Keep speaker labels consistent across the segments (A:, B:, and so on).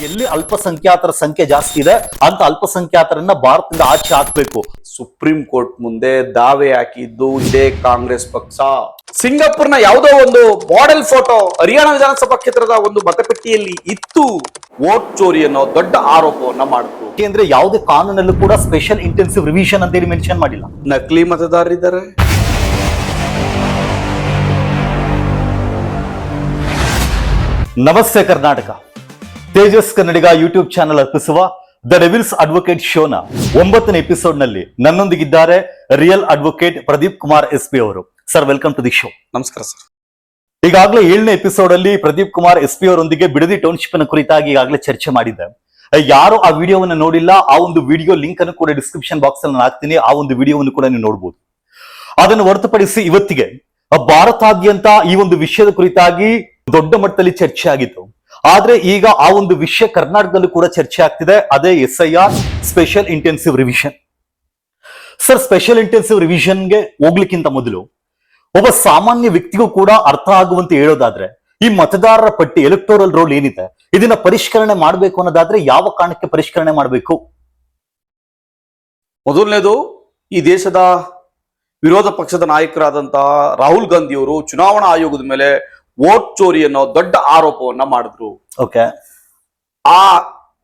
A: ಎಲ್ಲಿ ಅಲ್ಪಸಂಖ್ಯಾತರ ಸಂಖ್ಯೆ ಜಾಸ್ತಿ ಇದೆ ಅಂತ ಅಲ್ಪಸಂಖ್ಯಾತರನ್ನ ಭಾರತದಿಂದ ಆಚೆ ಹಾಕ್ಬೇಕು.
B: ಸುಪ್ರೀಂ ಕೋರ್ಟ್ ಮುಂದೆ ದಾವೆ ಹಾಕಿದ್ದು ಇದೇ ಕಾಂಗ್ರೆಸ್ ಪಕ್ಷ. ಸಿಂಗಾಪುರ್ನ ಯಾವುದೋ ಒಂದು ಮಾಡೆಲ್ ಫೋಟೋ ಹರಿಯಾಣ ವಿಧಾನಸಭಾ ಕ್ಷೇತ್ರದ ಒಂದು ಮತಪಟ್ಟಿಯಲ್ಲಿ ಇತ್ತು. ವೋಟ್ ಚೋರಿ ಅನ್ನೋ ದೊಡ್ಡ ಆರೋಪವನ್ನ ಮಾಡಿದ್ರು.
A: ಯಾಕೆಂದ್ರೆ ಯಾವುದೇ ಕಾನೂನಲ್ಲೂ ಕೂಡ ಸ್ಪೆಷಲ್ ಇಂಟೆನ್ಸಿವ್ ರಿವಿಷನ್ ಅಂತೇಳಿ ಮೆನ್ಷನ್ ಮಾಡಿಲ್ಲ.
B: ನಕಲಿ ಮತದಾರರಿದ್ದಾರೆ.
A: ನಮಸ್ತೆ ಕರ್ನಾಟಕ. ತೇಜಸ್ ಕನ್ನಡಿಗ ಯೂಟ್ಯೂಬ್ ಚಾನೆಲ್ ಅರ್ಪಿಸುವ ದ ಡೆವಿಲ್ಸ್ ಅಡ್ವೊಕೇಟ್ ಶೋನ 9ನೇ ಎಪಿಸೋಡ್ ನಲ್ಲಿ ನನ್ನೊಂದಿಗಿದ್ದಾರೆ real advocate Pradeep Kumar SP ಅವರು. Sir, welcome to the show.
B: ನಮಸ್ಕಾರ ಸರ್.
A: ಈಗಾಗಲೇ 7ನೇ ಎಪಿಸೋಡ್ ಅಲ್ಲಿ ಪ್ರದೀಪ್ ಕುಮಾರ್ SP ಅವರೊಂದಿಗೆ ಬಿಡದಿ ಟೌನ್ಶಿಪ್ ನ ಕುರಿತಾಗಿ ಈಗಾಗಲೇ ಚರ್ಚೆ ಮಾಡಿದ್ದೆ. ಯಾರು ಆ ವಿಡಿಯೋವನ್ನು ನೋಡಿಲ್ಲ, ಆ ಒಂದು ವಿಡಿಯೋ ಲಿಂಕ್ ಅನ್ನು ಕೂಡ ಡಿಸ್ಕ್ರಿಪ್ಷನ್ ಬಾಕ್ಸ್ ಅಲ್ಲಿ ನಾನು ಹಾಕ್ತೀನಿ. ಆ ಒಂದು ವಿಡಿಯೋವನ್ನು ಕೂಡ ನೀವು ನೋಡಬಹುದು. ಅದನ್ನು ಹೊರತುಪಡಿಸಿ ಇವತ್ತಿಗೆ ಭಾರತಾದ್ಯಂತ ಈ ಒಂದು ವಿಷಯದ ಕುರಿತಾಗಿ ದೊಡ್ಡ ಮಟ್ಟದಲ್ಲಿ ಚರ್ಚೆ ಆಗಿತ್ತು. ಆದ್ರೆ ಈಗ ಆ ಒಂದು ವಿಷಯ ಕರ್ನಾಟಕದಲ್ಲೂ ಕೂಡ ಚರ್ಚೆ ಆಗ್ತಿದೆ. ಅದೇ SIR special intensive revision. Sir, special intensive ರಿವಿಷನ್ಗೆ ಹೋಗ್ಲಿಕ್ಕಿಂತ ಮೊದಲು ಒಬ್ಬ ಸಾಮಾನ್ಯ ವ್ಯಕ್ತಿಗೂ ಕೂಡ ಅರ್ಥ ಆಗುವಂತೆ ಹೇಳೋದಾದ್ರೆ, ಈ ಮತದಾರರ ಪಟ್ಟಿ ಎಲೆಕ್ಟೋರಲ್ ರೋಲ್ ಏನಿದೆ ಇದನ್ನ ಪರಿಷ್ಕರಣೆ ಮಾಡಬೇಕು ಅನ್ನೋದಾದ್ರೆ ಯಾವ ಕಾರಣಕ್ಕೆ ಪರಿಷ್ಕರಣೆ ಮಾಡಬೇಕು?
B: ಮೊದಲನೇದು, ಈ ದೇಶದ ವಿರೋಧ ಪಕ್ಷದ ನಾಯಕರಾದಂತಹ ರಾಹುಲ್ ಗಾಂಧಿ ಅವರು ಚುನಾವಣಾ ಆಯೋಗದ ಮೇಲೆ ವೋಟ್ ಚೋರಿ ಅನ್ನೋ ದೊಡ್ಡ ಆರೋಪವನ್ನ ಮಾಡಿದ್ರು.
A: ಓಕೆ.
B: ಆ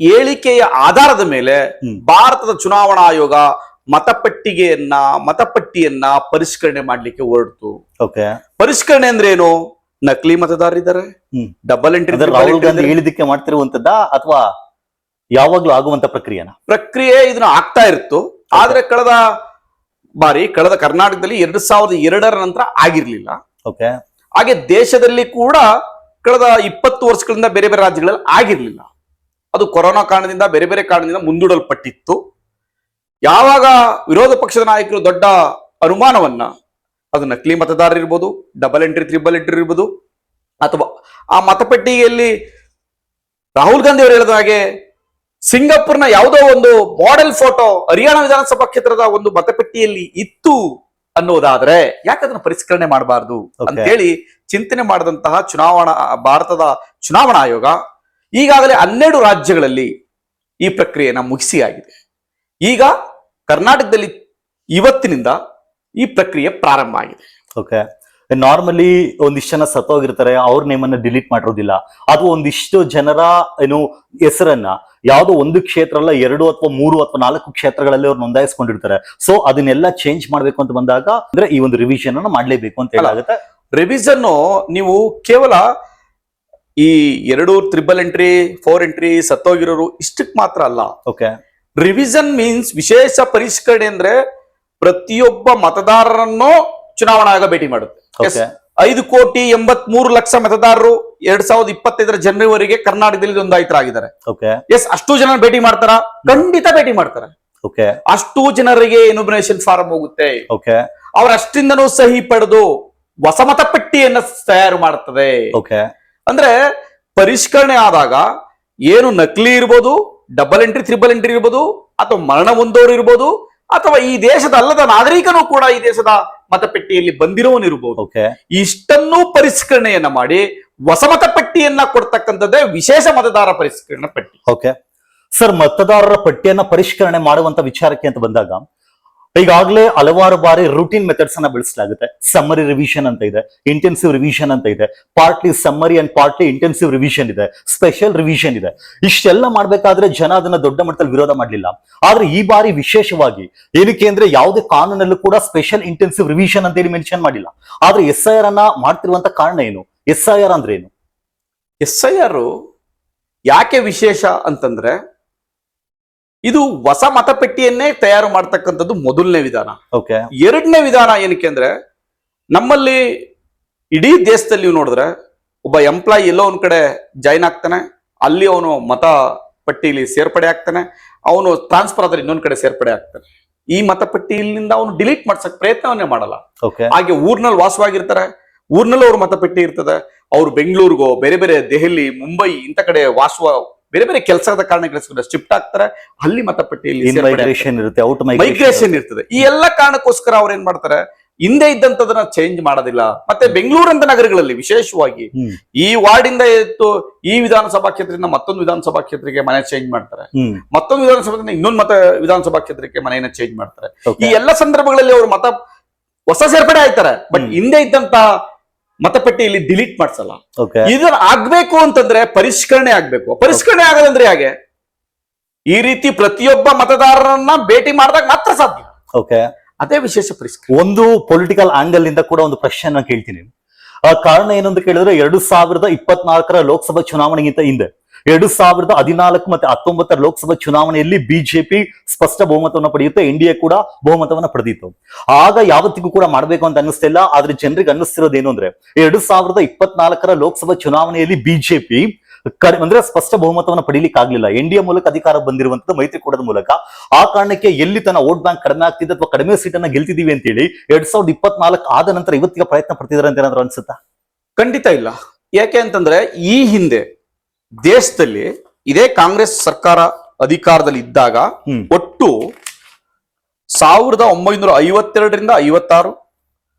B: ಹೇಳಿಕೆಯ ಆಧಾರದ ಮೇಲೆ ಭಾರತದ ಚುನಾವಣಾ ಆಯೋಗ ಮತಪಟ್ಟಿಯನ್ನ ಪರಿಷ್ಕರಣೆ ಮಾಡ್ಲಿಕ್ಕೆ ಹೊರಡ್ತು.
A: ಓಕೆ.
B: ಪರಿಷ್ಕರಣೆ ಅಂದ್ರೆ ಏನು? ನಕಲಿ ಮತದಾರರಿದ್ದಾರೆ, ಡಬಲ್ ಎಂಟ್ರಿ.
A: ರಾಹುಲ್ ಗಾಂಧಿ ಹೇಳಿದಕ್ಕೆ ಮಾಡ್ತಿರುವಂತದ್ದ ಅಥವಾ ಯಾವಾಗ್ಲೂ ಆಗುವಂತ
B: ಪ್ರಕ್ರಿಯೆ ಇದನ್ನ ಆಗ್ತಾ ಇತ್ತು. ಆದ್ರೆ ಕಳೆದ ಕರ್ನಾಟಕದಲ್ಲಿ 2002ರ ನಂತರ ಆಗಿರ್ಲಿಲ್ಲ.
A: ಓಕೆ.
B: ಹಾಗೆ ದೇಶದಲ್ಲಿ ಕೂಡ ಕಳೆದ 20 ವರ್ಷಗಳಿಂದ ಬೇರೆ ಬೇರೆ ರಾಜ್ಯಗಳಲ್ಲಿ ಆಗಿರ್ಲಿಲ್ಲ. ಅದು ಕೊರೋನಾ ಕಾರಣದಿಂದ ಬೇರೆ ಬೇರೆ ಕಾರಣದಿಂದ ಮುಂದೂಡಲ್ಪಟ್ಟಿತ್ತು. ಯಾವಾಗ ವಿರೋಧ ಪಕ್ಷದ ನಾಯಕರು ದೊಡ್ಡ ಅನುಮಾನವನ್ನ, ಅದು ನಕಲಿ ಮತದಾರರು ಇರ್ಬೋದು, ಡಬಲ್ ಎಂಟ್ರಿ, ತ್ರಿಬಲ್ ಎಂಟ್ರಿ ಇರ್ಬೋದು, ಅಥವಾ ಆ ಮತಪಟ್ಟಿಗೆಯಲ್ಲಿ ರಾಹುಲ್ ಗಾಂಧಿ ಅವರು ಹೇಳಿದ ಹಾಗೆ ಸಿಂಗಾಪುರ್ನ ಯಾವುದೋ ಒಂದು ಮಾಡೆಲ್ ಫೋಟೋ ಹರಿಯಾಣ ವಿಧಾನಸಭಾ ಕ್ಷೇತ್ರದ ಒಂದು ಮತಪಟ್ಟಿಯಲ್ಲಿ ಇತ್ತು ಅನ್ನೋದಾದ್ರೆ ಯಾಕೆ ಅದನ್ನ ಪರಿಷ್ಕರಣೆ ಮಾಡಬಾರ್ದು ಅಂತ ಹೇಳಿ ಚಿಂತನೆ ಮಾಡಿದಂತಹ ಭಾರತದ ಚುನಾವಣಾ ಆಯೋಗ ಈಗಾಗಲೇ 12 ರಾಜ್ಯಗಳಲ್ಲಿ ಈ ಪ್ರಕ್ರಿಯೆನ ಮುಗಿಸಿ ಆಗಿದೆ. ಈಗ ಕರ್ನಾಟಕದಲ್ಲಿ ಇವತ್ತಿನಿಂದ ಈ ಪ್ರಕ್ರಿಯೆ ಪ್ರಾರಂಭ ಆಗಿದೆ.
A: ಓಕೆ. ನಾರ್ಮಲಿ ಒಂದಿಷ್ಟು ಜನ ಸತ್ತೋಗಿರ್ತಾರೆ, ಅವ್ರ ನೇಮನ್ನ ಡಿಲೀಟ್ ಮಾಡಿರೋದಿಲ್ಲ. ಅಥವಾ ಒಂದಿಷ್ಟು ಜನರ ಹೆಸರನ್ನ ಯಾವುದೋ ಒಂದು ಕ್ಷೇತ್ರ ಅಲ್ಲ, 2 ಅಥವಾ 3 ಅಥವಾ 4 ಕ್ಷೇತ್ರಗಳಲ್ಲಿ ಅವ್ರು ನೋಂದಾಯಿಸ್ಕೊಂಡಿರ್ತಾರೆ. ಸೊ ಅದನ್ನೆಲ್ಲ ಚೇಂಜ್ ಮಾಡ್ಬೇಕು ಅಂತ ಬಂದಾಗ ಅಂದ್ರೆ ಈ ಒಂದು ರಿವಿಷನ್ ಅನ್ನ ಮಾಡ್ಲೇಬೇಕು ಅಂತ ಹೇಳಾಗುತ್ತೆ.
B: ರಿವಿಷನ್ ನೀವು ಕೇವಲ ಈ 2 ತ್ರಿಬಲ್ ಎಂಟ್ರಿ, 4 ಎಂಟ್ರಿ ಸತ್ತೋಗಿರೋರು ಇಷ್ಟಕ್ಕೆ ಮಾತ್ರ ಅಲ್ಲ.
A: ಓಕೆ.
B: ರಿವಿಷನ್ ಮೀನ್ಸ್ ವಿಶೇಷ ಪರಿಷ್ಕರಣೆ ಅಂದ್ರೆ ಪ್ರತಿಯೊಬ್ಬ ಮತದಾರರನ್ನು ಚುನಾವಣಾ ಆಯೋಗ ಭೇಟಿ ಮಾಡುತ್ತೆ. 5,83,00,000 ಮತದಾರರು 2025ರ ಜನವರಿಗೆ ಕರ್ನಾಟಕದಲ್ಲಿ ನೋಂದಾಯಿತರಾಗಿದ್ದಾರೆ. ಎಸ್, ಅಷ್ಟು ಜನ ಭೇಟಿ ಮಾಡ್ತಾರ? ಖಂಡಿತ ಭೇಟಿ ಮಾಡ್ತಾರೆ. ಅಷ್ಟು ಜನರಿಗೆ ಎನ್ಯುಮರೇಷನ್ ಫಾರಂ ಹೋಗುತ್ತೆ. ಅವ್ರ ಅಷ್ಟಿಂದನೂ ಸಹಿ ಪಡೆದು ಹೊಸ ಮತಪಟ್ಟಿಯನ್ನ ತಯಾರು ಮಾಡುತ್ತದೆ. ಅಂದ್ರೆ ಪರಿಷ್ಕರಣೆ ಆದಾಗ ಏನು ನಕಲಿ ಇರ್ಬೋದು, ಡಬಲ್ ಎಂಟ್ರಿ, ತ್ರಿಬಲ್ ಎಂಟ್ರಿ ಇರ್ಬೋದು, ಅಥವಾ ಮರಣ ಹೊಂದೋರು ಇರ್ಬೋದು, ಅಥವಾ ಈ ದೇಶದ ಅಲ್ಲದ ನಾಗರಿಕನೂ ಕೂಡ ಈ ದೇಶದ ಮತಪಟ್ಟಿಯಲ್ಲಿ ಬಂದಿರೋನಿರ್ಬೋದು. ಇಷ್ಟನ್ನೂ ಪರಿಷ್ಕರಣೆಯನ್ನ ಮಾಡಿ ಹೊಸ ಮತಪಟ್ಟಿಯನ್ನ ಕೊಡ್ತಕ್ಕಂಥದ್ದೇ ವಿಶೇಷ ಮತದಾರ ಪರಿಷ್ಕರಣೆ ಪಟ್ಟಿ.
A: ಓಕೆ ಸರ್, ಮತದಾರರ ಪಟ್ಟಿಯನ್ನ ಪರಿಷ್ಕರಣೆ ಮಾಡುವಂತ ವಿಚಾರಕ್ಕೆ ಅಂತ ಬಂದಾಗ ಈಗಾಗಲೇ ಹಲವಾರು ಬಾರಿ ರೂಟೀನ್ ಮೆಥಡ್ಸ್ ಅನ್ನ ಬಳಸಲಾಗುತ್ತೆ. ಸಮ್ಮರಿ ರಿವಿಷನ್ ಅಂತ ಇದೆ, ಇಂಟೆನ್ಸಿವ್ ರಿವಿಷನ್ ಅಂತ ಇದೆ, partly summary and partly intensive revision ಇದೆ, ಸ್ಪೆಷಲ್ ರಿವಿಷನ್ ಇದೆ. ಇಷ್ಟೆಲ್ಲ ಮಾಡ್ಬೇಕಾದ್ರೆ ಜನ ಅದನ್ನ ದೊಡ್ಡ ಮಟ್ಟದಲ್ಲಿ ವಿರೋಧ ಮಾಡಲಿಲ್ಲ. ಆದ್ರೆ ಈ ಬಾರಿ ವಿಶೇಷವಾಗಿ ಏನಕ್ಕೆ ಅಂದ್ರೆ ಯಾವುದೇ ಕಾನೂನಲ್ಲೂ ಕೂಡ ಸ್ಪೆಷಲ್ ಇಂಟೆನ್ಸಿವ್ ರಿವಿಷನ್ ಅಂತ ಹೇಳಿ ಮೆನ್ಷನ್ ಮಾಡಿಲ್ಲ. ಆದ್ರೆ SIR ಅನ್ನ ಮಾಡ್ತಿರುವಂತ ಕಾರಣ ಏನು? SIR ಅಂದ್ರೆ ಏನು?
B: SIR ಯಾಕೆ ವಿಶೇಷ ಅಂತಂದ್ರೆ ಇದು ಹೊಸ ಮತಪಟ್ಟಿಯನ್ನೇ ತಯಾರು ಮಾಡ್ತಕ್ಕಂಥದ್ದು ಮೊದಲನೇ ವಿಧಾನ. ಎರಡನೇ ವಿಧಾನ ಏನಕ್ಕೆ ಅಂದ್ರೆ ನಮ್ಮಲ್ಲಿ ಇಡೀ ದೇಶದಲ್ಲಿ ನೀವು ನೋಡಿದ್ರೆ ಒಬ್ಬ ಎಂಪ್ಲಾಯಿ ಎಲ್ಲೋ ಒಂದ್ ಕಡೆ ಜಾಯಿನ್ ಆಗ್ತಾನೆ, ಅಲ್ಲಿ ಅವನು ಮತ ಪಟ್ಟಿಯಲ್ಲಿ ಸೇರ್ಪಡೆ ಆಗ್ತಾನೆ, ಅವನು ಟ್ರಾನ್ಸ್ಫರ್ ಆದ್ರೆ ಇನ್ನೊಂದ್ ಕಡೆ ಸೇರ್ಪಡೆ ಆಗ್ತಾನೆ. ಈ ಮತಪಟ್ಟಿಯಿಂದ ಅವನು ಡಿಲೀಟ್ ಮಾಡ್ಸಕ್ ಪ್ರಯತ್ನವನ್ನೇ ಮಾಡಲ್ಲ. ಹಾಗೆ ಊರ್ನಲ್ಲಿ ವಾಸವಾಗಿರ್ತಾರೆ, ಊರ್ನಲ್ಲಿ ಅವ್ರ ಮತಪಟ್ಟಿ ಇರ್ತದೆ. ಅವ್ರು ಬೆಂಗಳೂರಿಗೋ ಬೇರೆ ಬೇರೆ ದೆಹಲಿ, ಮುಂಬೈ ಇಂಥ ಕಡೆ ಬೇರೆ ಬೇರೆ ಕೆಲಸದ ಕಾರಣಗಳಿಗೋಸ್ಕರ ಶಿಫ್ಟ್ ಆಗ್ತಾರೆ. ಅಲ್ಲಿ ಮತಪಟ್ಟಿಯಲ್ಲಿ ಮೈಗ್ರೇಷನ್ ಇರ್ತದೆ. ಈ ಎಲ್ಲ ಕಾರಣಕ್ಕೋಸ್ಕರ ಅವ್ರು ಏನ್ ಮಾಡ್ತಾರೆ, ಹಿಂದೆ ಇದ್ದಂತದನ್ನ ಚೇಂಜ್ ಮಾಡೋದಿಲ್ಲ. ಮತ್ತೆ ಬೆಂಗಳೂರಂತ ನಗರಗಳಲ್ಲಿ ವಿಶೇಷವಾಗಿ ಈ ವಾರ್ಡಿಂದ ಎತ್ತು ಈ ವಿಧಾನಸಭಾ ಕ್ಷೇತ್ರದಿಂದ ಮತ್ತೊಂದು ವಿಧಾನಸಭಾ ಕ್ಷೇತ್ರಕ್ಕೆ ಮನೆ ಚೇಂಜ್ ಮಾಡ್ತಾರೆ, ಮತ್ತೊಂದು ವಿಧಾನಸಭಾ ಇನ್ನೊಂದು ವಿಧಾನಸಭಾ ಕ್ಷೇತ್ರಕ್ಕೆ ಮನೆಯನ್ನ ಚೇಂಜ್ ಮಾಡ್ತಾರೆ. ಈ ಎಲ್ಲ ಸಂದರ್ಭಗಳಲ್ಲಿ ಅವರು ಮತ ಹೊಸ ಸೇರ್ಪಡೆ ಆಯ್ತಾರೆ, ಬಟ್ ಹಿಂದೆ ಇದ್ದಂತ ಮತಪಟ್ಟಿಯಲ್ಲಿ ಡಿಲೀಟ್ ಮಾಡ್ಸಲ್ಲ. ಇದನ್ನ ಆಗ್ಬೇಕು ಅಂತಂದ್ರೆ ಪರಿಷ್ಕರಣೆ ಆಗ್ಬೇಕು. ಪರಿಷ್ಕರಣೆ ಆಗದಂದ್ರೆ ಹಾಗೆ ಈ ರೀತಿ ಪ್ರತಿಯೊಬ್ಬ ಮತದಾರರನ್ನ ಭೇಟಿ ಮಾಡಿದಾಗ ಮಾತ್ರ ಸಾಧ್ಯ. ಅದೇ ವಿಶೇಷ ಪರಿಷ್ಕರಣೆ.
A: ಒಂದು ಪೊಲಿಟಿಕಲ್ ಆಂಗಲ್ ಇಂದ ಕೂಡ ಒಂದು ಪ್ರಶ್ನೆಯನ್ನ ಕೇಳ್ತೀನಿ. ಕಾರಣ ಏನು ಅಂತ ಕೇಳಿದ್ರೆ 2024 ಲೋಕಸಭಾ ಚುನಾವಣೆಗಿಂತ ಹಿಂದೆ 2014 ಮತ್ತೆ 19 ಲೋಕಸಭಾ ಚುನಾವಣೆಯಲ್ಲಿ ಬಿಜೆಪಿ ಸ್ಪಷ್ಟ ಬಹುಮತವನ್ನು ಪಡೆಯುತ್ತೆ, ಎನ್ಡಿಎ ಕೂಡ ಬಹುಮತವನ್ನ ಪಡೆದಿತ್ತು. ಆಗ ಯಾವತ್ತಿಗೂ ಕೂಡ ಮಾಡ್ಬೇಕು ಅಂತ ಅನ್ನಿಸ್ತಿಲ್ಲ. ಆದ್ರೆ ಜನರಿಗೆ ಅನ್ನಿಸ್ತಿರೋದೇನು ಅಂದ್ರೆ 2024 ಲೋಕಸಭಾ ಚುನಾವಣೆಯಲ್ಲಿ ಬಿಜೆಪಿ ಅಂದ್ರೆ ಸ್ಪಷ್ಟ ಬಹುಮತವನ್ನು ಪಡೀಲಿಕ್ಕೆ ಆಗ್ಲಿಲ್ಲ. ಎನ್ಡಿಎ ಮೂಲಕ ಅಧಿಕಾರ ಬಂದಿರುವಂತದ್ದು ಮೈತ್ರಿಕೂಟದ ಮೂಲಕ. ಆ ಕಾರಣಕ್ಕೆ ಎಲ್ಲಿ ತನ್ನ ವೋಟ್ ಬ್ಯಾಂಕ್ ಕಡಿಮೆ ಆಗ್ತಿದೆ ಅಥವಾ ಕಡಿಮೆ ಸೀಟನ್ನ ಗೆಲ್ತಿದೀವಿ ಅಂತ ಹೇಳಿ 2024 ಆದ ನಂತರ ಇವತ್ತಿಗೆ ಪ್ರಯತ್ನ ಪಡ್ತಿದ್ದಾರೆ ಅಂತ ಏನಾದ್ರು ಅನ್ಸುತ್ತಾ?
B: ಖಂಡಿತ ಇಲ್ಲ. ಯಾಕೆ ಅಂತಂದ್ರೆ ಈ ಹಿಂದೆ ದೇಶದಲ್ಲಿ ಇದೇ ಕಾಂಗ್ರೆಸ್ ಸರ್ಕಾರ ಅಧಿಕಾರದಲ್ಲಿ ಇದ್ದಾಗ ಒಟ್ಟು 1952ರಿಂದ 56,